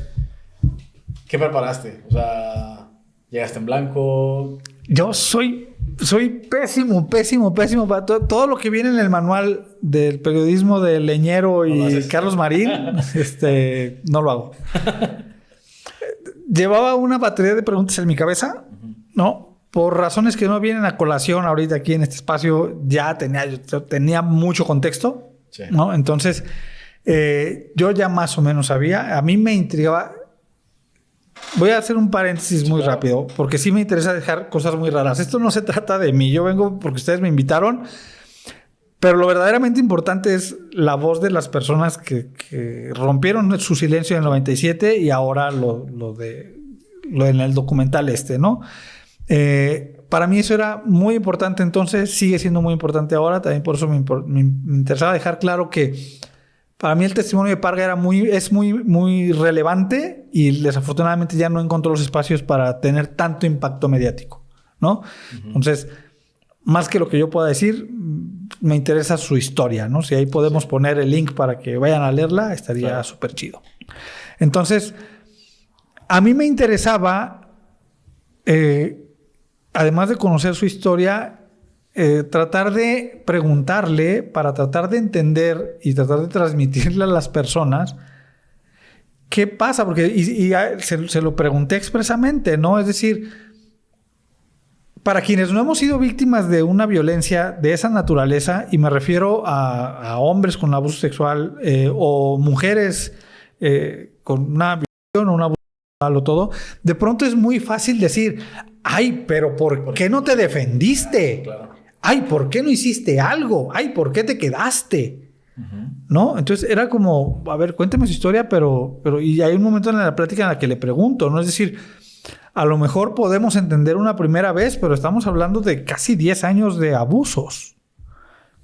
¿qué preparaste? O sea, ¿llegaste en blanco? Yo soy pésimo para todo lo que viene en el manual del periodismo de Leñero y Carlos Marín. No lo hago. Llevaba una batería de preguntas en mi cabeza, ¿no? Por razones que no vienen a colación ahorita aquí en este espacio, ya tenía mucho contexto, sí, ¿no? Entonces, yo ya más o menos sabía. A mí me intrigaba. Voy a hacer un paréntesis muy rápido, porque sí me interesa dejar cosas muy raras. Esto no se trata de mí. Yo vengo porque ustedes me invitaron, pero lo verdaderamente importante es la voz de las personas que rompieron su silencio en el 97 y ahora lo en el documental ¿no? Para mí eso era muy importante entonces, sigue siendo muy importante ahora. También por eso me interesaba dejar claro que para mí el testimonio de Parga es muy relevante y desafortunadamente ya no encontró los espacios para tener tanto impacto mediático, ¿no? Entonces, más que lo que yo pueda decir, me interesa su historia, ¿no? Si ahí podemos poner el link para que vayan a leerla, estaría súper chido. Entonces, a mí me interesaba, además de conocer su historia, tratar de preguntarle para tratar de entender y tratar de transmitirle a las personas qué pasa, porque se lo pregunté expresamente, ¿no? Es decir, para quienes no hemos sido víctimas de una violencia de esa naturaleza, y me refiero a hombres con abuso sexual o mujeres con una violación o un abuso sexual o todo, de pronto es muy fácil decir, ay, pero ¿por qué no te defendiste? Claro. Ay, ¿por qué no hiciste algo? Ay, ¿por qué te quedaste? ¿No? Entonces era como, a ver, cuéntame su historia, pero y hay un momento en la plática en la que le pregunto, ¿no? Es decir, a lo mejor podemos entender una primera vez, pero estamos hablando de casi 10 años de abusos.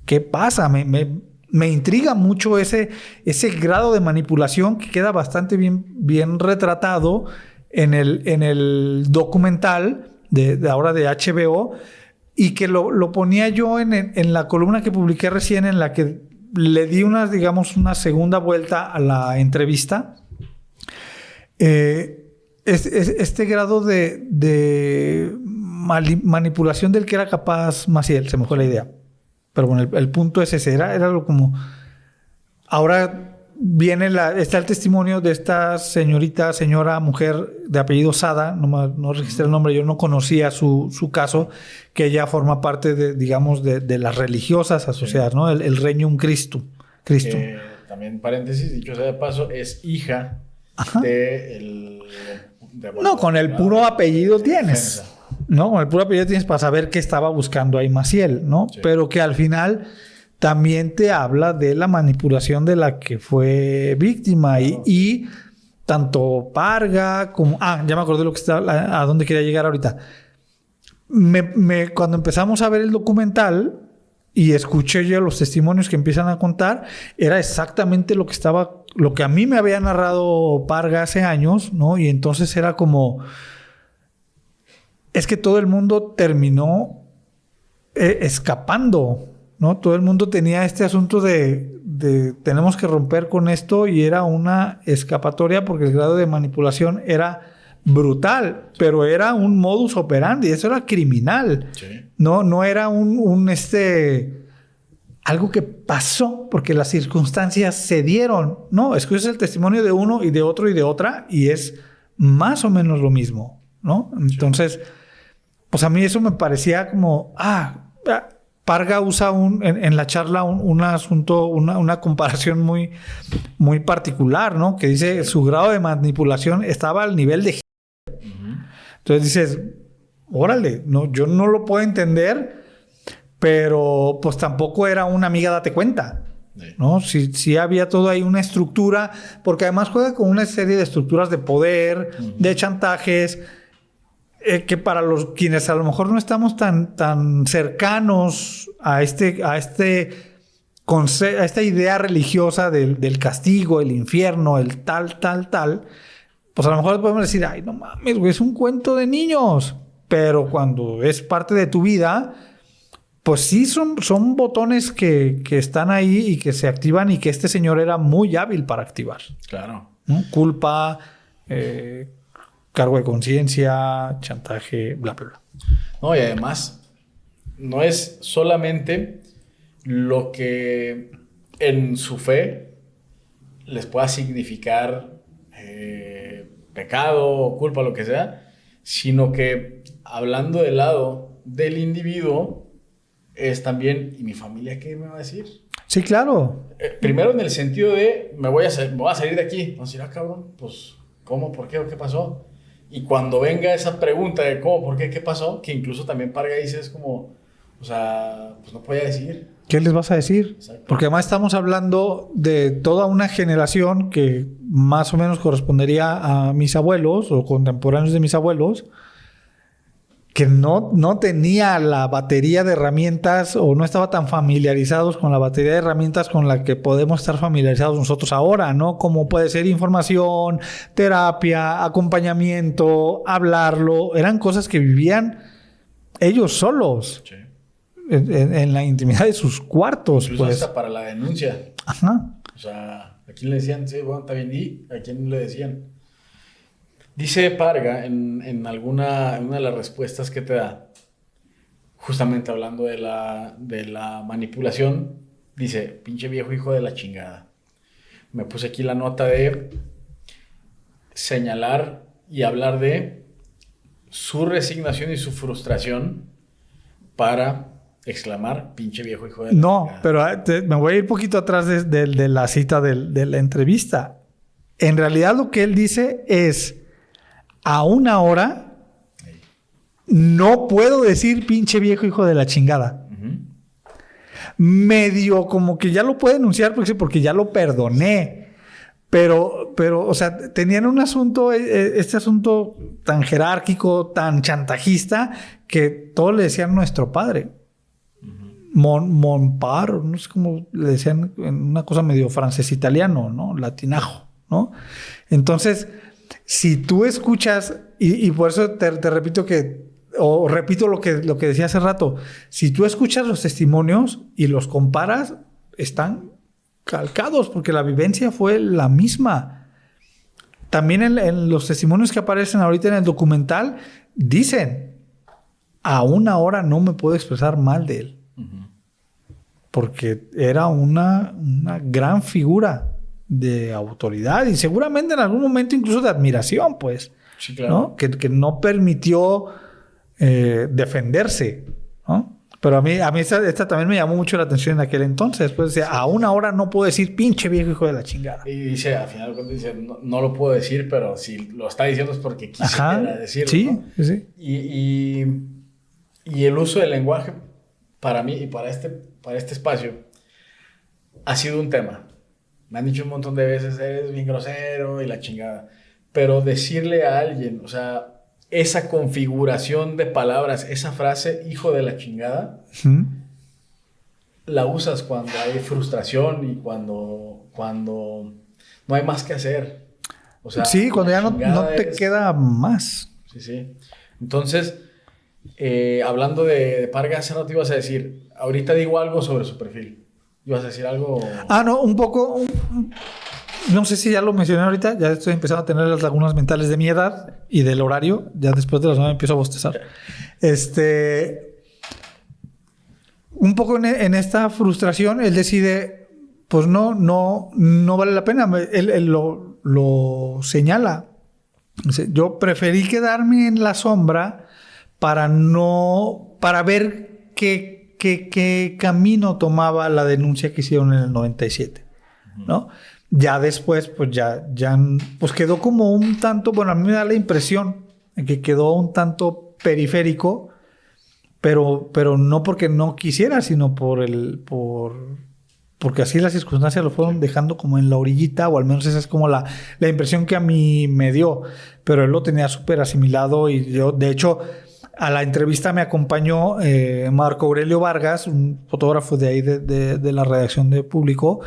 ¿Qué pasa? Me intriga mucho ese grado de manipulación que queda bastante bien retratado en el documental de ahora de HBO, y que lo ponía yo en la columna que publiqué recién, en la que le di una segunda vuelta a la entrevista. Este grado de manipulación del que era capaz Maciel, se me fue la idea. Pero bueno, el punto es ese. Era algo como... Ahora está el testimonio de esta señora, mujer de apellido Sada, no registré el nombre, yo no conocía su caso, que ella forma parte de las religiosas asociadas, ¿no? El Regnum Christi. También, paréntesis, dicho sea de paso, es hija no, con el puro apellido tienes. Defensa. No, con el puro apellido tienes para saber qué estaba buscando ahí Maciel, ¿no? Sí. Pero que al final también te habla de la manipulación de la que fue víctima. Claro. Y tanto Parga como... ya me acordé a dónde quería llegar ahorita. Cuando empezamos a ver el documental y escuché yo los testimonios que empiezan a contar, era exactamente lo que a mí me había narrado Parga hace años, ¿no? Y entonces era como... Es que todo el mundo terminó escapando, ¿no? Todo el mundo tenía este asunto de tenemos que romper con esto, y era una escapatoria porque el grado de manipulación era brutal, pero era un modus operandi, eso era criminal. Sí. No era algo que pasó porque las circunstancias se dieron. No, escuchas el testimonio de uno y de otro y de otra, y es más o menos lo mismo, ¿no? Entonces, pues a mí eso me parecía como... Parga usa en la charla un asunto, una comparación muy, muy particular, ¿no? Que dice su grado de manipulación estaba al nivel de... Entonces dices, órale, no, yo no lo puedo entender, pero pues tampoco era una amiga date cuenta, ¿no? Sí había todo ahí una estructura, porque además juega con una serie de estructuras de poder, de chantajes, que para quienes a lo mejor no estamos tan cercanos a esta idea religiosa del castigo, el infierno, el tal, pues a lo mejor podemos decir, ay, no mames, güey, es un cuento de niños. Pero cuando es parte de tu vida, pues sí son botones que están ahí y que se activan, y que este señor era muy hábil para activar. Claro. ¿No? Culpa, cargo de conciencia, chantaje, bla, bla, bla. No, y además, no es solamente lo que en su fe les pueda significar pecado, culpa, lo que sea, sino que hablando del lado del individuo, es también, ¿y mi familia qué me va a decir? Sí, claro. Primero en el sentido de, me voy a salir de aquí. No, será cabrón, pues, ¿cómo? ¿Por qué? ¿O qué pasó? Y cuando venga esa pregunta de cómo, por qué, qué pasó, que incluso también Parga dice, es como, o sea, pues no podía decir. ¿Qué les vas a decir? Exacto. Porque además estamos hablando de toda una generación que más o menos correspondería a mis abuelos o contemporáneos de mis abuelos, que no tenía la batería de herramientas, o no estaba tan familiarizados con la batería de herramientas con la que podemos estar familiarizados nosotros ahora, ¿no? Como puede ser información, terapia, acompañamiento, hablarlo. Eran cosas que vivían ellos solos. Sí. En la intimidad de sus cuartos. Incluso pues. Hasta para la denuncia. Ajá. O sea, ¿a quién le decían? Sí, bueno, está bien. ¿Y a quién le decían? Dice Parga en una de las respuestas que te da, justamente hablando de la manipulación, dice, pinche viejo hijo de la chingada. Me puse aquí la nota de señalar y hablar de su resignación y su frustración para exclamar, pinche viejo hijo de la chingada. No, pero me voy a ir un poquito atrás de la cita de la entrevista. En realidad lo que él dice es... Aún ahora, no puedo decir pinche viejo hijo de la chingada. Uh-huh. Medio como que ya lo puedo denunciar porque ya lo perdoné. Pero, o sea, tenían un asunto, este asunto tan jerárquico, tan chantajista, que todos le decían nuestro padre. Monpar, no sé cómo le decían, una cosa medio francés-italiano, ¿no? Latinajo, ¿no? Entonces, si tú escuchas, y por eso te repito o repito lo que decía hace rato, si tú escuchas los testimonios y los comparas, están calcados, porque la vivencia fue la misma. También en los testimonios que aparecen ahorita en el documental, dicen, aún ahora no me puedo expresar mal de él. Porque era una gran figura de autoridad y seguramente en algún momento incluso de admiración, pues. Sí, claro. ¿No? Que no permitió defenderse, ¿no? Pero a mí esta también me llamó mucho la atención en aquel entonces. Pues decía, aún ahora no puedo decir pinche viejo hijo de la chingada. Y dice, al final de cuentas, dice, no lo puedo decir, pero si lo está diciendo es porque quisiera decirlo. Sí, ¿no? sí. Y el uso del lenguaje, para mí y para este espacio, ha sido un tema. Me han dicho un montón de veces, eres bien grosero y la chingada. Pero decirle a alguien, o sea, esa configuración de palabras, esa frase, hijo de la chingada, la usas cuando hay frustración y cuando no hay más que hacer. O sea, sí, cuando ya no te queda más. Sí. Entonces, hablando de Parga, hace rato ibas a decir, ahorita digo algo sobre su perfil. ¿Ibas a decir algo? No, un poco... No sé si ya lo mencioné ahorita, ya estoy empezando a tener las lagunas mentales de mi edad y del horario. Ya después de las 9 empiezo a bostezar. Un poco en esta frustración, él decide, pues no vale la pena. Él lo señala. Dice, yo preferí quedarme en la sombra para ver qué camino tomaba la denuncia que hicieron en el 97, ¿no? Ya después, pues ya pues quedó como un tanto, bueno, a mí me da la impresión de que quedó un tanto periférico, pero no porque no quisiera, sino porque así las circunstancias lo fueron dejando como en la orillita, o al menos esa es como la impresión que a mí me dio, pero él lo tenía súper asimilado y yo, de hecho, a la entrevista me acompañó Marco Aurelio Vargas, un fotógrafo de ahí de la redacción de Público.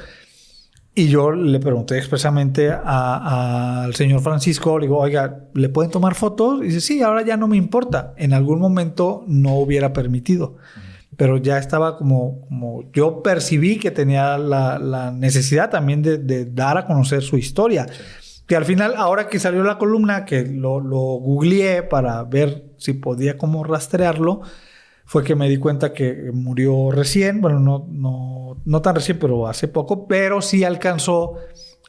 Y yo le pregunté expresamente al señor Francisco, le digo, oiga, ¿le pueden tomar fotos? Y dice, sí, ahora ya no me importa. En algún momento no hubiera permitido. Pero ya estaba como yo percibí que tenía la necesidad también de dar a conocer su historia. Sí. Que al final, ahora que salió la columna, que lo googleé para ver si podía como rastrearlo, fue que me di cuenta que murió recién, bueno, no tan recién, pero hace poco, pero sí alcanzó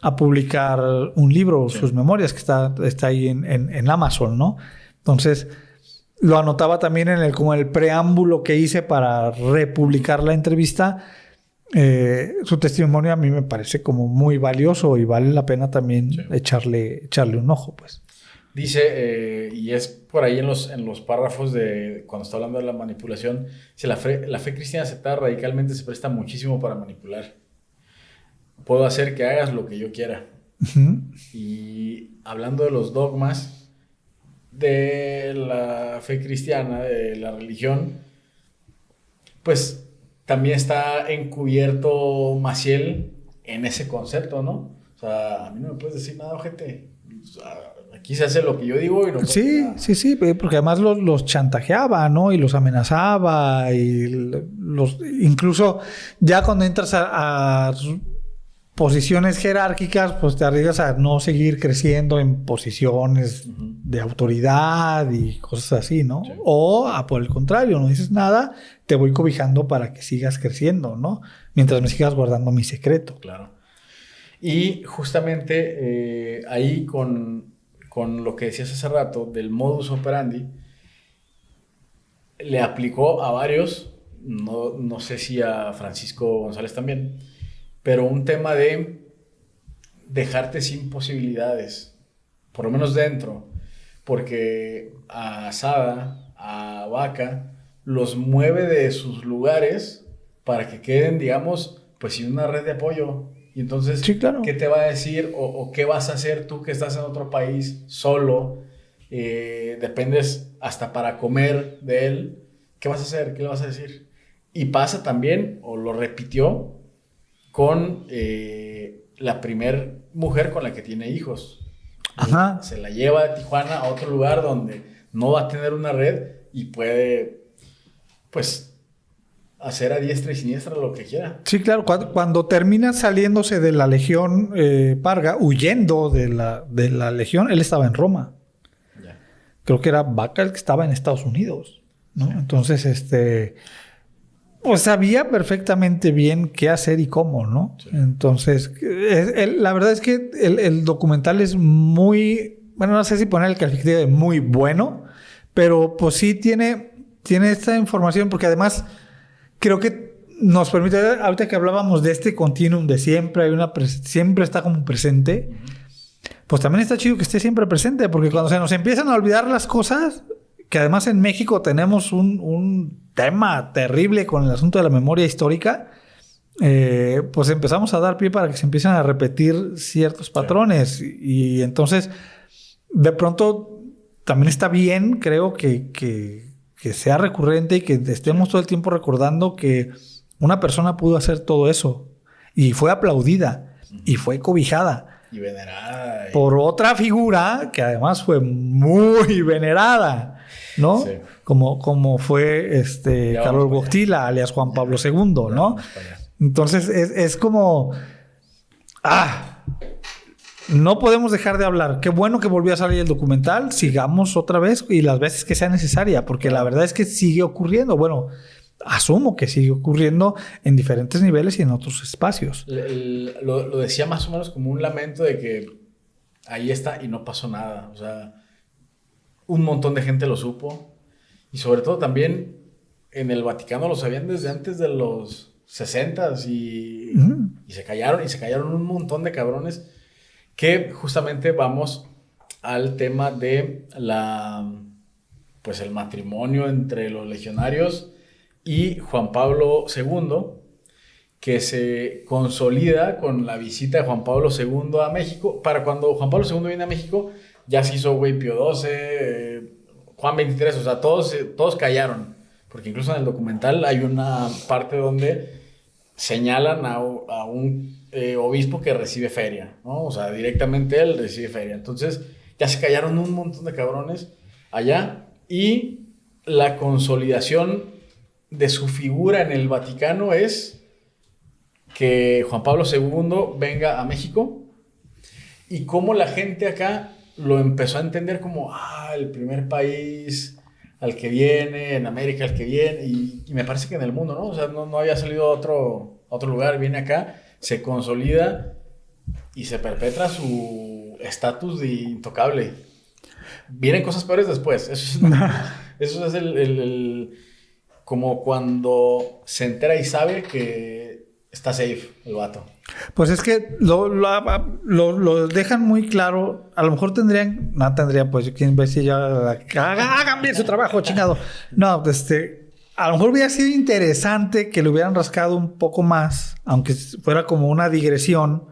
a publicar un libro, sí, sus memorias, que está ahí en Amazon, ¿no? Entonces, lo anotaba también como el preámbulo que hice para republicar la entrevista. Su testimonio a mí me parece como muy valioso y vale la pena también, sí, echarle un ojo, pues. Dice, y es por ahí en los párrafos de cuando está hablando de la manipulación, dice, la fe cristiana aceptada radicalmente se presta muchísimo para manipular. Puedo hacer que hagas lo que yo quiera. Uh-huh. Y hablando de los dogmas de la fe cristiana, de la religión, pues también está encubierto Maciel en ese concepto, ¿no? O sea, a mí no me puedes decir nada, ojete. O sea, aquí se hace lo que yo digo y no... Sí, porque además los chantajeaba, ¿no? Y los amenazaba y incluso ya cuando entras a posiciones jerárquicas, pues te arriesgas a no seguir creciendo en posiciones, uh-huh, de autoridad y cosas así, ¿no? Sí. O por el contrario, no dices nada, te voy cobijando para que sigas creciendo, ¿no? Mientras me sigas guardando mi secreto. Claro. Y justamente ahí con lo que decías hace rato del modus operandi, le aplicó a varios, no sé si a Francisco González también, pero un tema de dejarte sin posibilidades, por lo menos dentro, porque a Sada, a Vaca, los mueve de sus lugares para que queden, digamos, pues sin una red de apoyo Y entonces, sí, claro. ¿qué te va a decir o qué vas a hacer tú que estás en otro país solo? Dependes hasta para comer de él. ¿Qué vas a hacer? ¿Qué le vas a decir? Y pasa también, o lo repitió, con la primer mujer con la que tiene hijos. Ajá. Se la lleva de Tijuana a otro lugar donde no va a tener una red y puede, pues, hacer a diestra y siniestra lo que quiera. Sí, claro. Cuando termina saliéndose de la Legión Parga, huyendo de la Legión, él estaba en Roma. Ya. Creo que era Vaca el que estaba en Estados Unidos, ¿no? Sí. Entonces, pues sabía perfectamente bien qué hacer y cómo, ¿no? Sí. Entonces, la verdad es que el documental es muy... Bueno, no sé si poner el calificativo de muy bueno, pero pues sí tiene esta información porque además creo que nos permite, ahorita que hablábamos de este continuum de siempre, siempre está como presente, pues también está chido que esté siempre presente, porque cuando se nos empiezan a olvidar las cosas, que además en México tenemos un tema terrible con el asunto de la memoria histórica, pues empezamos a dar pie para que se empiecen a repetir ciertos patrones. Sí. Y entonces, de pronto, también está bien, creo que sea recurrente y que estemos todo el tiempo recordando que una persona pudo hacer todo eso y fue aplaudida y fue cobijada y venerada por otra figura que además fue muy venerada, ¿no? Sí. Como fue Karol Wojtyla, alias Juan Pablo II, ¿no? Entonces es como no podemos dejar de hablar. Qué bueno que volvió a salir el documental. Sigamos otra vez y las veces que sea necesaria, porque la verdad es que sigue ocurriendo. Bueno, asumo que sigue ocurriendo en diferentes niveles y en otros espacios. Lo decía más o menos como un lamento de que ahí está y no pasó nada. O sea, un montón de gente lo supo. Y sobre todo también en el Vaticano lo sabían desde antes de los 60s y se callaron un montón de cabrones. Que justamente vamos al tema de pues el matrimonio entre los legionarios y Juan Pablo II, que se consolida con la visita de Juan Pablo II a México. Para cuando Juan Pablo II viene a México, ya se hizo güey Pío XII, Juan XXIII, o sea, todos callaron. Porque incluso en el documental hay una parte donde señalan a un obispo que recibe feria, ¿no? O sea, directamente él recibe feria. Entonces, ya se callaron un montón de cabrones allá y la consolidación de su figura en el Vaticano es que Juan Pablo II venga a México y cómo la gente acá lo empezó a entender como, el primer país al que viene, en América al que viene, y me parece que en el mundo, ¿no? O sea, no había salido a otro lugar, viene acá, se consolida y se perpetra su estatus de intocable. Vienen cosas peores después. Eso es el como cuando se entera y sabe que está safe el vato. Pues es que lo dejan muy claro. A lo mejor tendrían, pues quién ve si ya hagan bien su trabajo, chingado. No, a lo mejor hubiera sido interesante que le hubieran rascado un poco más, aunque fuera como una digresión.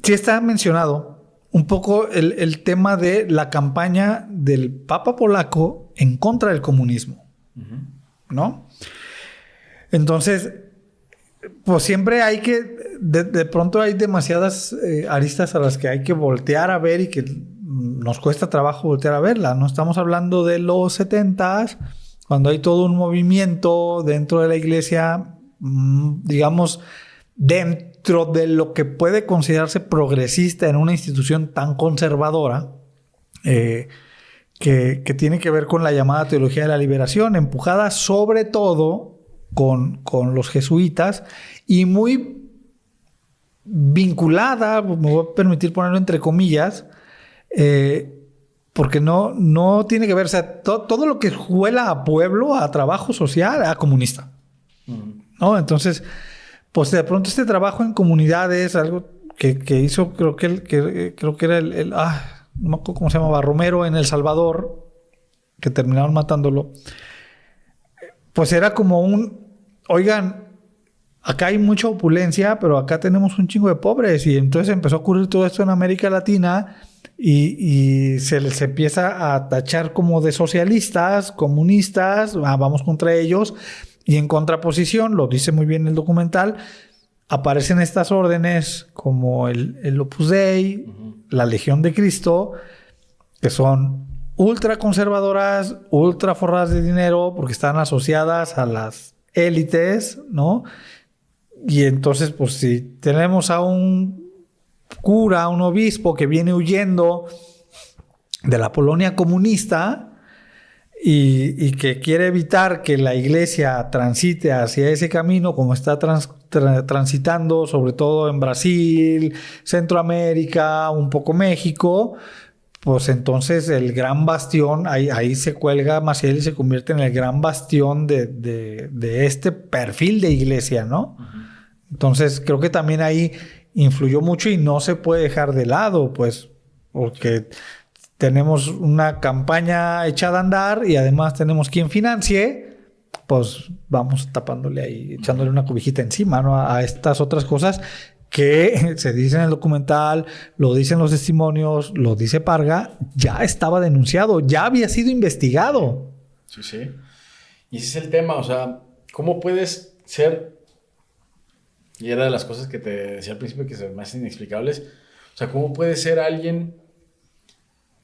Sí está mencionado un poco el tema de la campaña del Papa polaco en contra del comunismo, ¿no? Entonces, pues siempre hay que... De pronto hay demasiadas aristas a las que hay que voltear a ver y que nos cuesta trabajo voltear a verla. No estamos hablando de los 70s, cuando hay todo un movimiento dentro de la iglesia, digamos, dentro de lo que puede considerarse progresista en una institución tan conservadora, que tiene que ver con la llamada teología de la liberación, empujada sobre todo con los jesuitas y muy vinculada, me voy a permitir ponerlo entre comillas, porque no tiene que ver, o sea, todo lo que huela a pueblo, a trabajo social, a comunista, ¿no? Entonces, pues de pronto este trabajo en comunidades, algo que hizo, creo que era no me acuerdo cómo se llamaba, Romero en El Salvador, que terminaron matándolo, pues era como oigan, acá hay mucha opulencia, pero acá tenemos un chingo de pobres. Y entonces empezó a ocurrir todo esto en América Latina y se les empieza a tachar como de socialistas, comunistas, vamos contra ellos. Y en contraposición, lo dice muy bien el documental, aparecen estas órdenes como el Opus Dei, la Legión de Cristo, que son ultra conservadoras, ultra forradas de dinero, porque están asociadas a las élites, ¿no? Y entonces, pues si tenemos a un cura, a un obispo que viene huyendo de la Polonia comunista y que quiere evitar que la iglesia transite hacia ese camino como está transitando, sobre todo en Brasil, Centroamérica, un poco México, pues entonces el gran bastión, ahí se cuelga Maciel y se convierte en el gran bastión de este perfil de iglesia, ¿no? Entonces creo que también ahí influyó mucho y no se puede dejar de lado, pues, porque tenemos una campaña echada a andar y además tenemos quien financie, pues vamos tapándole ahí, echándole una cobijita encima, ¿no? A estas otras cosas que se dice en el documental, lo dicen los testimonios, lo dice Parga, ya estaba denunciado, ya había sido investigado. Sí, sí. Y ese es el tema, o sea, ¿cómo puedes ser? Y era de las cosas que te decía al principio que se me hacen inexplicables. O sea, ¿cómo puede ser alguien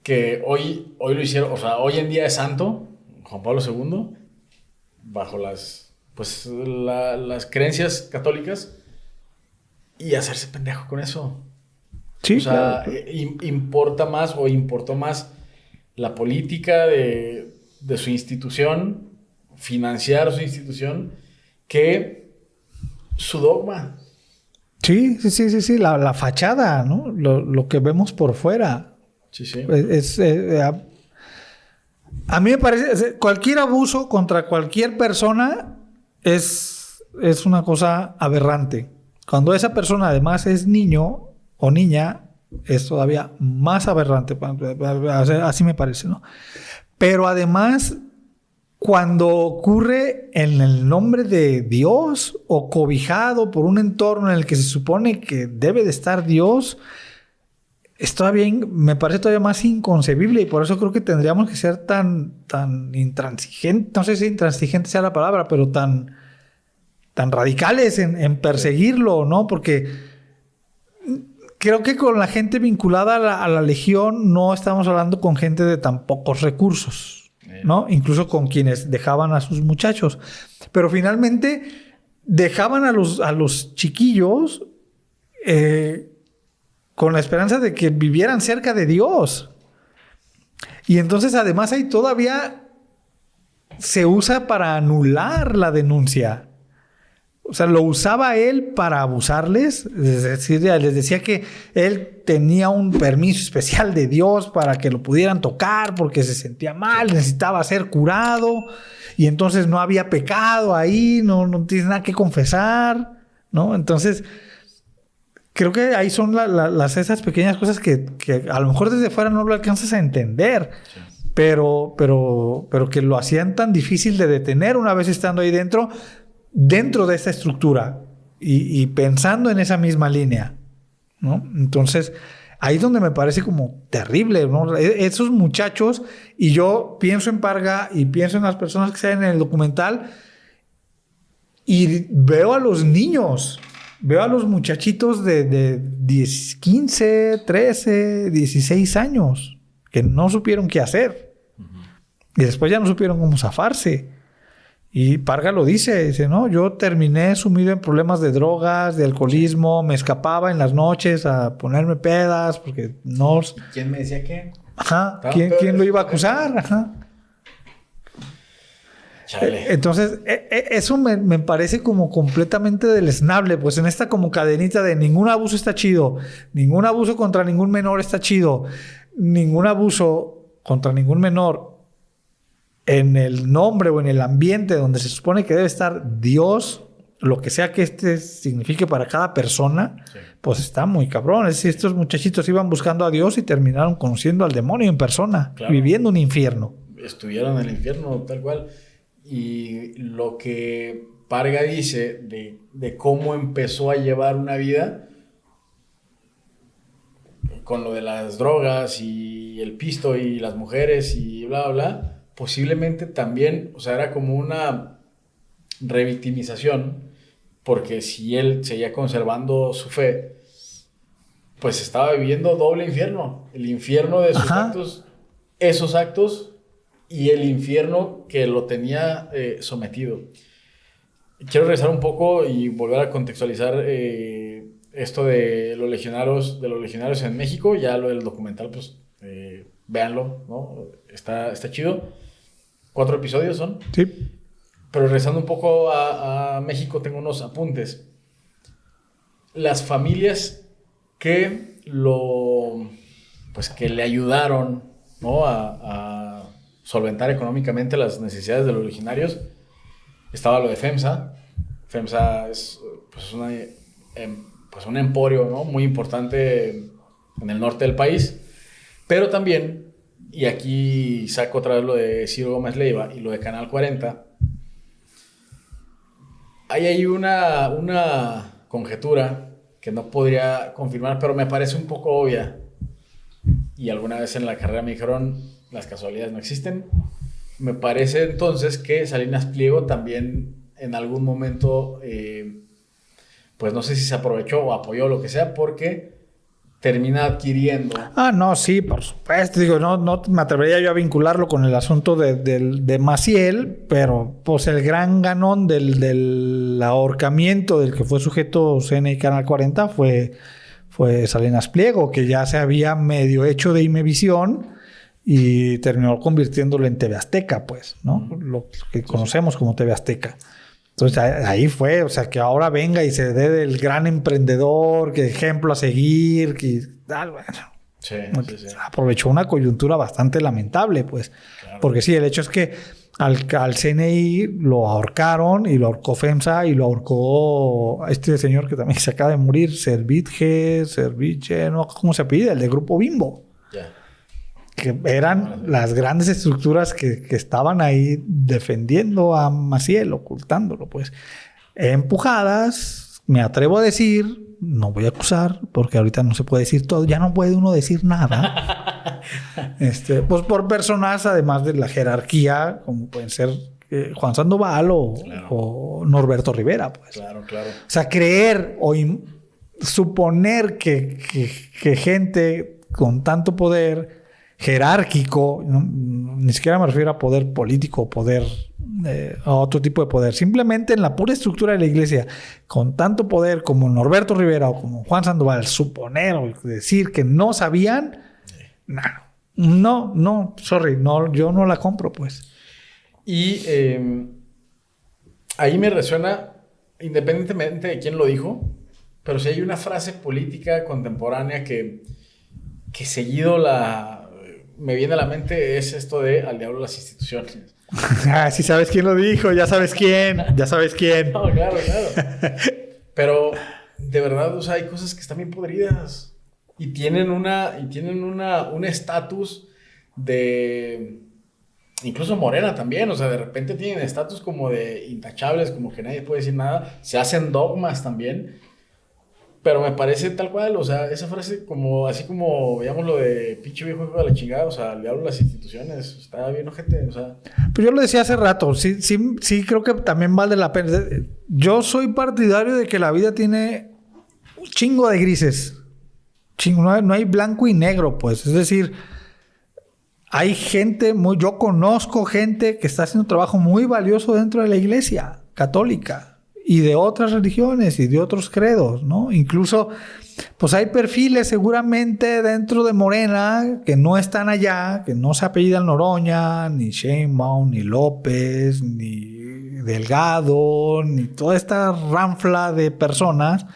que hoy lo hicieron, o sea, hoy en día es santo, Juan Pablo II, bajo las creencias católicas, y hacerse pendejo con eso? Sí, o sea, claro. Importa más o importó más la política de su institución, financiar su institución, que su dogma. Sí, la fachada, ¿no? Lo que vemos por fuera. Sí, sí. A mí me parece, cualquier abuso contra cualquier persona es una cosa aberrante. Cuando esa persona además es niño o niña, es todavía más aberrante. Así me parece, ¿no? Pero además, cuando ocurre en el nombre de Dios o cobijado por un entorno en el que se supone que debe de estar Dios, me parece todavía más inconcebible, y por eso creo que tendríamos que ser tan intransigentes, no sé si intransigente sea la palabra, pero tan radicales en perseguirlo, ¿no? Porque creo que con la gente vinculada a la Legión no estamos hablando con gente de tan pocos recursos, ¿no? Incluso con quienes dejaban a sus muchachos. Pero finalmente dejaban a los chiquillos con la esperanza de que vivieran cerca de Dios. Y entonces además ahí todavía se usa para anular la denuncia. O sea, lo usaba él para abusarles. Es decir, les decía que él tenía un permiso especial de Dios para que lo pudieran tocar porque se sentía mal, necesitaba ser curado. Y entonces no había pecado ahí, no tienes nada que confesar, ¿no? Entonces, creo que ahí son esas pequeñas cosas que a lo mejor desde fuera no lo alcanzas a entender. Sí. Pero que lo hacían tan difícil de detener una vez estando ahí dentro de esta estructura y pensando en esa misma línea, ¿no? Entonces, ahí es donde me parece como terrible, ¿no? Esos muchachos, y yo pienso en Parga y pienso en las personas que salen en el documental y veo a los niños, veo a los muchachitos de 15, 13, 16 años que no supieron qué hacer. Y después ya no supieron cómo zafarse. Y Parga lo dice, no, yo terminé sumido en problemas de drogas, de alcoholismo, me escapaba en las noches a ponerme pedas porque no... ¿Quién me decía qué? Ajá, ¿quién lo iba a acusar? Ajá. Chale. Entonces, eso me parece como completamente deleznable, pues en esta como cadenita de ningún abuso está chido, ningún abuso contra ningún menor está chido, ningún abuso contra ningún menor en el nombre o en el ambiente donde se supone que debe estar Dios, lo que sea que signifique para cada persona, sí, pues está muy cabrón. Es decir, estos muchachitos iban buscando a Dios y terminaron conociendo al demonio en persona, claro, viviendo un infierno. Estuvieron en el infierno, tal cual. Y lo que Parga dice de cómo empezó a llevar una vida con lo de las drogas y el pisto y las mujeres y bla, bla, bla, posiblemente también, o sea, era como una revictimización, porque si él seguía conservando su fe, pues estaba viviendo doble infierno. El infierno de sus actos, esos actos, y el infierno que lo tenía sometido. Quiero regresar un poco y volver a contextualizar esto de los legionarios en México. Ya lo del documental, pues véanlo, ¿no? Está chido. 4 episodios son. Sí. Pero regresando un poco a México, tengo unos apuntes. Las familias que que le ayudaron, ¿no? a solventar económicamente las necesidades de los legionarios. Estaba lo de FEMSA. FEMSA es un emporio, ¿no? Muy importante en el norte del país. Pero también, y aquí saco otra vez lo de Ciro Gómez Leiva y lo de Canal 40, hay ahí una conjetura que no podría confirmar, pero me parece un poco obvia. Y alguna vez en la carrera me dijeron, las casualidades no existen. Me parece entonces que Salinas Pliego también en algún momento, pues no sé si se aprovechó o apoyó lo que sea, porque termina adquiriendo. No, sí, por supuesto. Digo, no me atrevería yo a vincularlo con el asunto de Maciel, pero pues el gran ganón del ahorcamiento del que fue sujeto CNI Canal 40 fue Salinas Pliego, que ya se había medio hecho de Imevisión y terminó convirtiéndolo en TV Azteca, pues, ¿no? Lo que conocemos como TV Azteca. Entonces ahí fue, o sea, que ahora venga y se dé del gran emprendedor, que ejemplo a seguir, que tal, bueno. Sí. Aprovechó una coyuntura bastante lamentable, pues. Claro. Porque sí, el hecho es que al CNI lo ahorcaron y lo ahorcó FEMSA y lo ahorcó este señor que también se acaba de morir, Servitje, no, ¿cómo se pide? El de Grupo Bimbo. Yeah. Que eran las grandes estructuras que estaban ahí defendiendo a Maciel, ocultándolo, pues. Empujadas, me atrevo a decir, no voy a acusar, porque ahorita no se puede decir todo, ya no puede uno decir nada. Pues por personas, además de la jerarquía, como pueden ser Juan Sandoval o Norberto Rivera, pues. Claro. O sea, creer o suponer que gente con tanto poder jerárquico, ¿no? Ni siquiera me refiero a poder político, poder a otro tipo de poder, simplemente en la pura estructura de la iglesia, con tanto poder como Norberto Rivera o como Juan Sandoval, suponer o decir que no sabían, no, sorry, no, yo no la compro, pues. Y ahí me resuena, independientemente de quién lo dijo, pero si hay una frase política contemporánea que seguido me viene a la mente, es esto de al diablo las instituciones. Sí sabes quién lo dijo, ya sabes quién. No, claro. Pero de verdad, o sea, hay cosas que están bien podridas y tienen un estatus de incluso Morena también, o sea, de repente tienen estatus como de intachables, como que nadie puede decir nada, se hacen dogmas también. Pero me parece tal cual, o sea, esa frase como, así como veíamos lo de pinche viejo hijo de la chingada, o sea, le hablo a las instituciones, está bien ojete, o sea. Pues yo lo decía hace rato, sí creo que también vale la pena. Yo soy partidario de que la vida tiene un chingo de grises. No hay blanco y negro, pues. Es decir, hay gente, yo conozco gente que está haciendo un trabajo muy valioso dentro de la iglesia católica. Y de otras religiones y de otros credos, ¿no? Incluso, pues hay perfiles seguramente dentro de Morena que no están allá, que no se apellidan Noroña, ni Sheinbaum, ni López, ni Delgado, ni toda esta ranfla de personas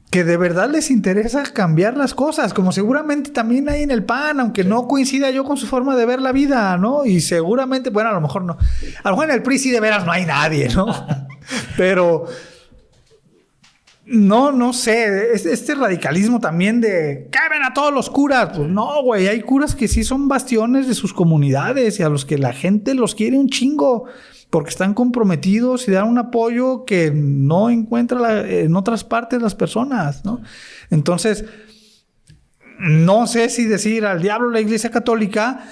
que de verdad les interesa cambiar las cosas, como seguramente también hay en el PAN, aunque no coincida yo con su forma de ver la vida, ¿no? Y seguramente, bueno, a lo mejor no. A lo mejor en el PRI sí de veras no hay nadie, ¿no? Pero no sé, este radicalismo también de ¡caben a todos los curas! Pues no, güey, hay curas que sí son bastiones de sus comunidades y a los que la gente los quiere un chingo. porque están comprometidos y dan un apoyo que no encuentra en otras partes las personas, ¿no? Entonces, no sé si decir al diablo la Iglesia Católica,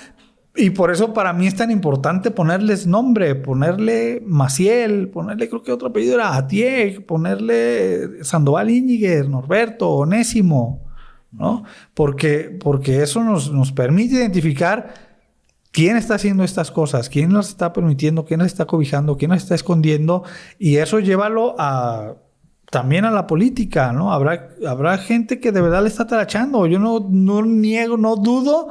y por eso para mí es tan importante ponerles nombre, ponerle Maciel, ponerle creo que otro apellido era Atieg, ponerle Sandoval Íñiguez, Norberto, Onésimo, ¿no? Porque eso nos permite identificar quién está haciendo estas cosas, quién las está permitiendo, quién las está cobijando, quién las está escondiendo, y eso llévalo también a la política, ¿no? Habrá gente que de verdad le está tachando. Yo no niego, no dudo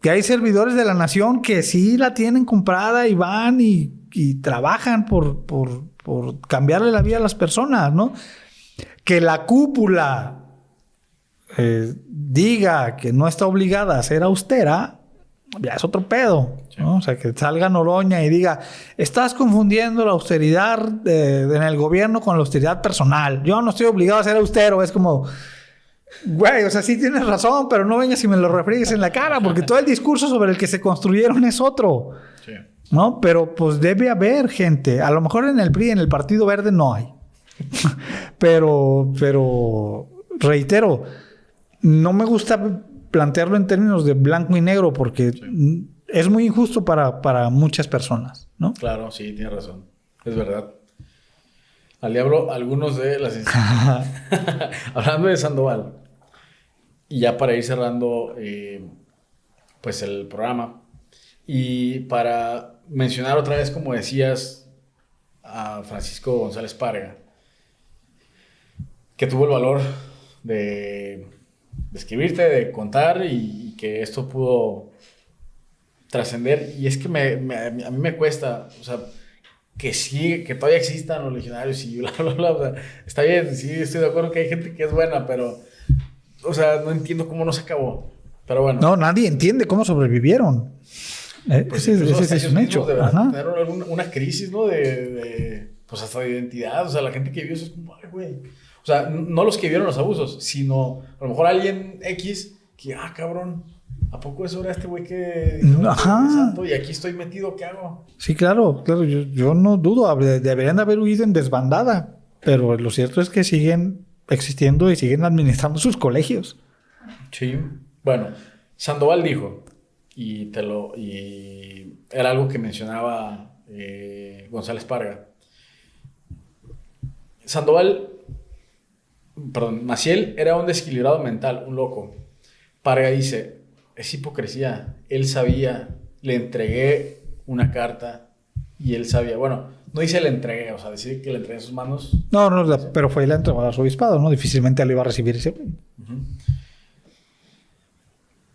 que hay servidores de la nación que sí la tienen comprada y van y trabajan por cambiarle la vida a las personas, ¿no? Que la cúpula diga que no está obligada a ser austera, ya es otro pedo, ¿no? O sea, que salga Noroña y diga, estás confundiendo la austeridad en el gobierno con la austeridad personal. Yo no estoy obligado a ser austero. Es como... Güey, o sea, sí tienes razón, pero no vengas y me lo refriegues en la cara, porque todo el discurso sobre el que se construyeron es otro. Sí. ¿No? Pero pues debe haber gente. A lo mejor en el PRI, en el Partido Verde no hay. pero reitero, no me gusta plantearlo en términos de blanco y negro, porque es muy injusto para muchas personas, ¿no? Claro, sí, tienes razón. Es verdad. Al diablo, algunos de las instituciones. Hablando de Sandoval, y ya para ir cerrando pues el programa, y para mencionar otra vez, como decías, a Francisco González Parga, que tuvo el valor de escribirte, de contar, y que esto pudo trascender. Y es que a mí me cuesta, o sea, que sí, que todavía existan los legionarios y bla, bla, bla. O sea, está bien, sí, estoy de acuerdo que hay gente que es buena, pero, o sea, no entiendo cómo no se acabó. Pero bueno. No, nadie entiende cómo sobrevivieron. Pues ese es un hecho. Deberán tener una crisis, ¿no? Pues hasta de identidad. O sea, la gente que vio eso es como, ay, güey. O sea, no los que vieron los abusos, sino a lo mejor alguien X que, cabrón, ¿a poco eso era este güey que... Santo, y aquí estoy metido, ¿qué hago? Sí, claro. Yo no dudo. Deberían de haber huido en desbandada. Pero lo cierto es que siguen existiendo y siguen administrando sus colegios. Sí. Bueno, Sandoval dijo, y era algo que mencionaba González Parga. Maciel era un desequilibrado mental, un loco. Parga dice, es hipocresía. Él sabía, le entregué una carta y él sabía. Bueno, no dice le entregué, o sea, decir que le entregué en sus manos. No, pero fue la entregó a su obispado, ¿no? Difícilmente lo iba a recibir ese.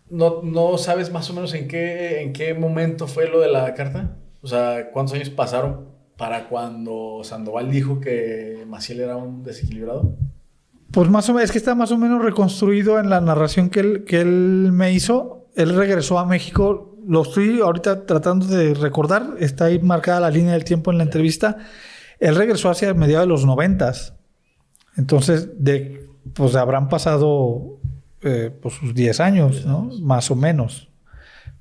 ¿No sabes más o menos en qué momento fue lo de la carta? O sea, ¿cuántos años pasaron para cuando Sandoval dijo que Maciel era un desequilibrado? Pues más o menos, es que está más o menos reconstruido en la narración que él me hizo. Él regresó a México, lo estoy ahorita tratando de recordar, está ahí marcada la línea del tiempo en la entrevista. Él regresó hacia mediados de los 90s. Entonces, pues habrán pasado pues sus 10 años, ¿no? Más o menos.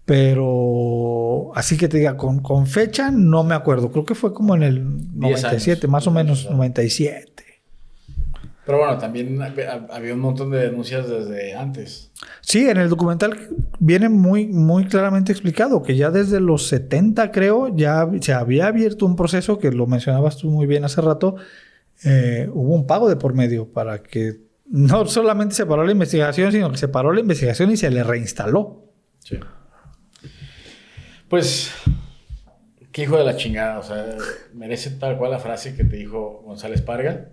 Pero así que te diga, con fecha no me acuerdo. Creo que fue como en el 97, más o menos, 97. Pero bueno, también había un montón de denuncias desde antes. Sí, en el documental viene muy, muy claramente explicado que ya desde los 70, creo, ya se había abierto un proceso que lo mencionabas tú muy bien hace rato. Hubo un pago de por medio para que no solamente se paró la investigación, sino que se paró la investigación y se le reinstaló. Sí. Pues, qué hijo de la chingada. O sea, merece tal cual la frase que te dijo González Parga.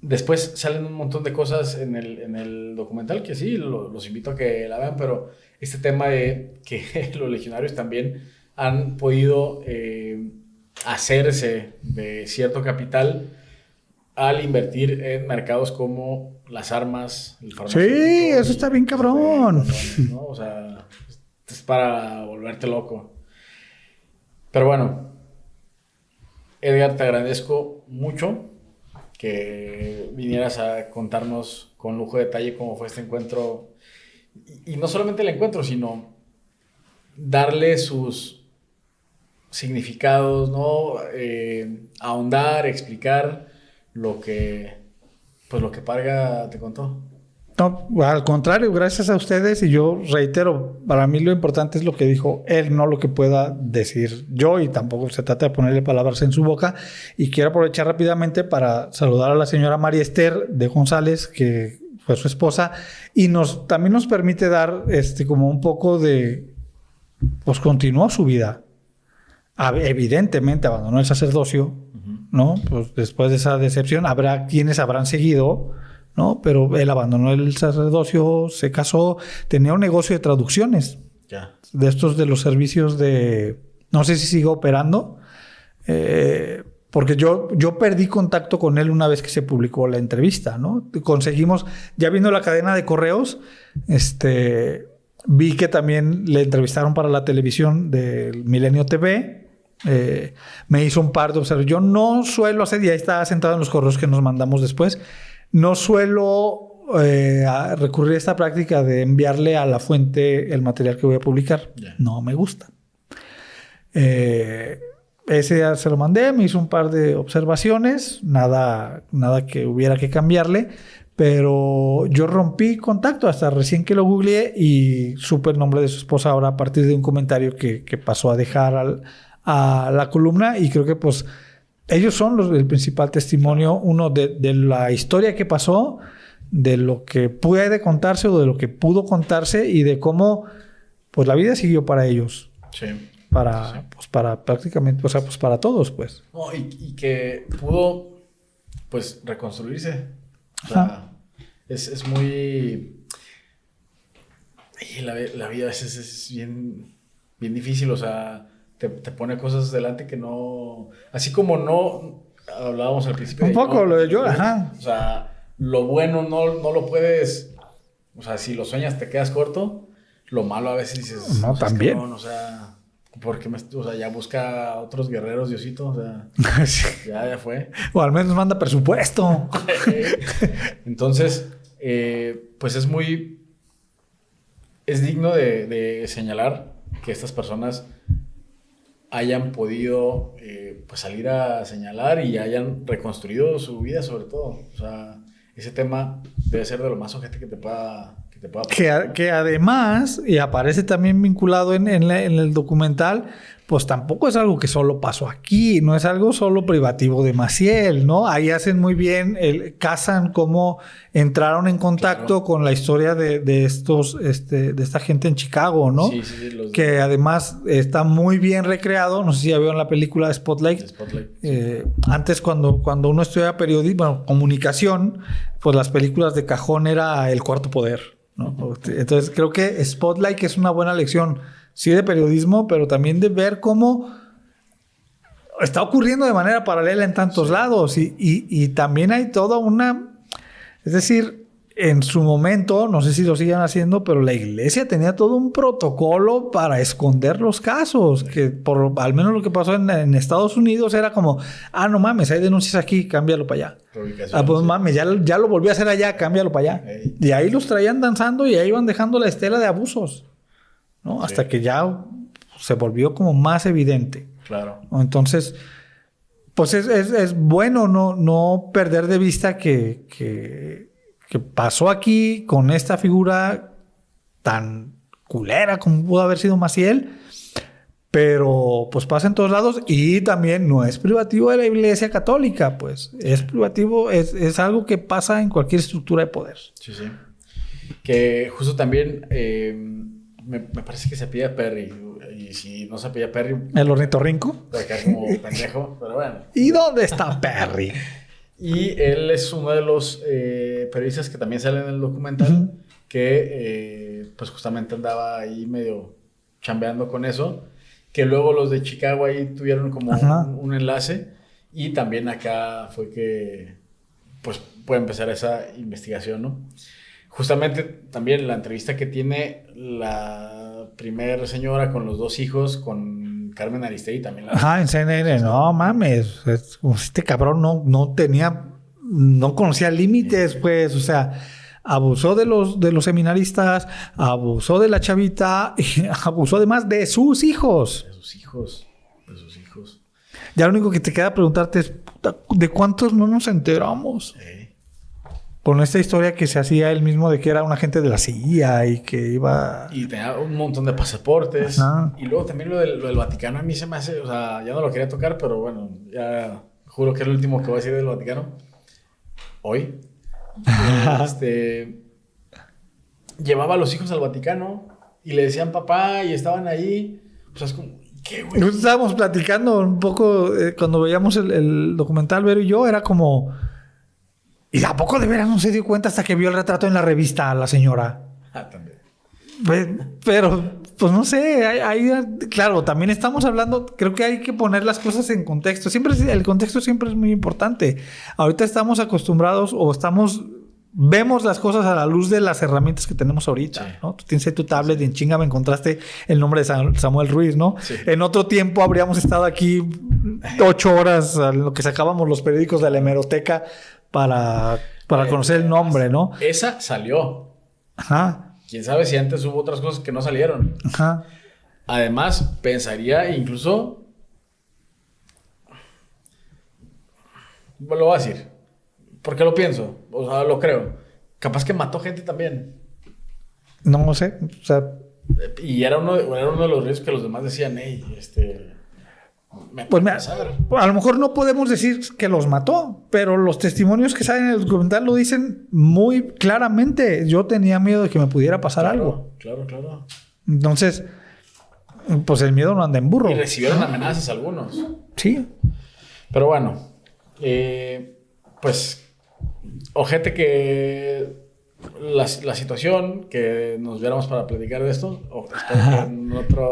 Después salen un montón de cosas en el documental que sí, los invito a que la vean, pero este tema de que los legionarios también han podido hacerse de cierto capital al invertir en mercados como las armas, el farmacéutico. Sí, eso está bien cabrón. ¿No? O sea, es para volverte loco. Pero bueno, Edgar, te agradezco mucho que vinieras a contarnos con lujo de detalle cómo fue este encuentro. Y no solamente el encuentro, sino darle sus significados, ¿no? Ahondar, explicar lo que Parga te contó. No, al contrario, gracias a ustedes, y yo reitero, para mí lo importante es lo que dijo él, no lo que pueda decir yo, y tampoco se trata de ponerle palabras en su boca. Y quiero aprovechar rápidamente para saludar a la señora María Esther de González, que fue su esposa, y también nos permite dar como un poco de, pues continuó su vida. Evidentemente abandonó el sacerdocio, ¿no? Pues después de esa decepción habrá quienes habrán seguido, ¿no? Pero él abandonó el sacerdocio, se casó, tenía un negocio de traducciones. Ya. De estos de los servicios de... No sé si sigue operando, porque yo perdí contacto con él una vez que se publicó la entrevista, ¿no? Conseguimos, ya viendo la cadena de correos, vi que también le entrevistaron para la televisión del Milenio TV. Me hizo un par de observaciones. Yo no suelo hacer, y ahí está sentado en los correos que nos mandamos después, no suelo recurrir a esta práctica de enviarle a la fuente el material que voy a publicar. Yeah. No me gusta. Ese ya se lo mandé, me hizo un par de observaciones, nada que hubiera que cambiarle, pero yo rompí contacto hasta recién que lo googleé y supe el nombre de su esposa ahora a partir de un comentario que pasó a dejar a la columna, y creo que pues ellos son el principal testimonio, uno de la historia que pasó, de lo que puede contarse o de lo que pudo contarse, y de cómo pues la vida siguió para ellos. Sí. Pues para prácticamente, o sea, pues para todos, pues. No, y que pudo pues reconstruirse. O sea, es muy... La vida a veces es bien, bien difícil, o sea, te pone cosas delante que no... Así como no hablábamos al principio. Un poco, lo de yo, O sea, lo bueno no lo puedes... O sea, si lo sueñas te quedas corto. Lo malo a veces dices... No, también. O sea, porque ya busca a otros guerreros, Diosito. O sea, ya fue. O al menos manda presupuesto. Entonces, pues es digno de señalar que estas personas hayan podido pues salir a señalar y hayan reconstruido su vida, sobre todo. O sea, ese tema debe ser de lo más ojete que te pueda pasar. Que además, y aparece también vinculado en el documental, pues tampoco es algo que solo pasó aquí, no es algo solo privativo de Maciel, ¿no? Ahí hacen muy bien, casan cómo entraron en contacto con la historia de estos, de esta gente en Chicago, ¿no? Sí, que además está muy bien recreado. No sé si ya vieron la película Spotlight. Antes, cuando uno estudia periodismo, comunicación, pues las películas de cajón era El Cuarto Poder, ¿no? Entonces creo que Spotlight es una buena lección, sí, de periodismo, pero también de ver cómo está ocurriendo de manera paralela en tantos lados, y también hay toda una... Es decir, en su momento, no sé si lo sigan haciendo, pero la iglesia tenía todo un protocolo para esconder los casos, que al menos lo que pasó en Estados Unidos era como, no mames, hay denuncias aquí, cámbialo para allá. Pues mames, ya lo volví a hacer allá, cámbialo para allá. Hey. Y ahí los traían danzando y ahí iban dejando la estela de abusos, ¿no? Sí. Hasta que ya se volvió como más evidente. Claro. Entonces, pues es bueno no perder de vista que pasó aquí con esta figura tan culera como pudo haber sido Maciel, pero pues pasa en todos lados, y también no es privativo de la Iglesia Católica, pues es privativo, es algo que pasa en cualquier estructura de poder. Sí. Que justo también me parece que se apellida Perry, y si no se apellida Perry... ¿El ornitorrinco? Voy a quedar como pendejo, pero bueno. ¿Y dónde está Perry? Y él es uno de los periodistas que también sale en el documental, que pues justamente andaba ahí medio chambeando con eso, que luego los de Chicago ahí tuvieron como un enlace, y también acá fue que pues puede empezar esa investigación, ¿no? Justamente también la entrevista que tiene la primera señora con los dos hijos, con Carmen Aristegui también. En CNN, no mames. Este cabrón no conocía límites, pues. O sea, abusó de los seminaristas, abusó de la chavita, y abusó además de sus hijos. de sus hijos. Ya lo único que te queda preguntarte es, puta, ¿de cuántos no nos enteramos? Con esta historia que se hacía él mismo de que era un agente de la CIA y que iba... Y tenía un montón de pasaportes. Ajá. Y luego también lo del Vaticano a mí se me hace... O sea, ya no lo quería tocar, pero bueno, ya juro que es lo último que voy a decir del Vaticano. Hoy. Llevaba a los hijos al Vaticano y le decían papá y estaban ahí. O sea, es como... ¿Qué, güey? Nosotros estábamos platicando un poco cuando veíamos el documental, Vero y yo, era como... ¿Y a poco de veras no se dio cuenta hasta que vio el retrato en la revista la señora? También. Pero, pues no sé, claro, también estamos hablando, creo que hay que poner las cosas en contexto. El contexto siempre es muy importante. Ahorita estamos acostumbrados o vemos las cosas a la luz de las herramientas que tenemos ahorita, sí. ¿No? Tú tienes ahí tu tablet y en chinga me encontraste el nombre de Samuel Ruiz, ¿no? Sí. En otro tiempo habríamos estado aquí 8 horas a lo que sacábamos los periódicos de la hemeroteca para conocer el nombre, ¿no? Esa salió. Ajá. Quién sabe si antes hubo otras cosas que no salieron. Ajá. Además, pensaría incluso... Lo voy a decir. ¿Por qué lo pienso? O sea, lo creo. Capaz que mató gente también. No lo sé. O sea... Y era uno de los riesgos que los demás decían, hey, pues mira, a lo mejor no podemos decir que los mató, pero los testimonios que salen en el documental lo dicen muy claramente. Yo tenía miedo de que me pudiera pasar algo. Claro. Entonces, pues el miedo no anda en burro. Y recibieron amenazas algunos. Sí. Pero bueno, pues, ojete que la situación, que nos viéramos para platicar de esto, o espero que en otra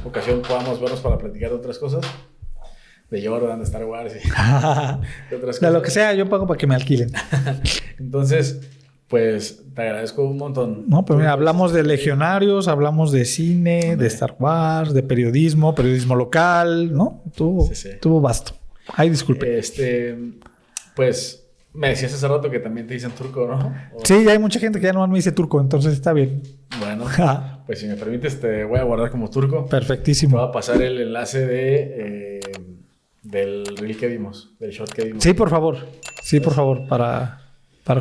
ocasión podamos vernos para platicar de otras cosas, de Jordan, de Star Wars y de otras cosas. De lo que sea, yo pago para que me alquilen. Entonces, pues, te agradezco un montón. No, pero mira, hablamos de legionarios, hablamos de cine, de Star Wars, de periodismo local, ¿no? Tuvo vasto. Ay, disculpe. Pues... Me decías hace rato que también te dicen turco, ¿no? Sí, ya hay mucha gente que ya no me dice turco, entonces está bien. Bueno, pues si me permites te voy a guardar como turco. Perfectísimo. Te voy a pasar el enlace del reel que vimos, del short que vimos. Sí, por favor. Sí, por favor, para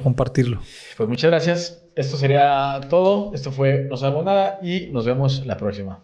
compartirlo. Pues muchas gracias. Esto sería todo. Esto fue No Sabemos Nada y nos vemos la próxima.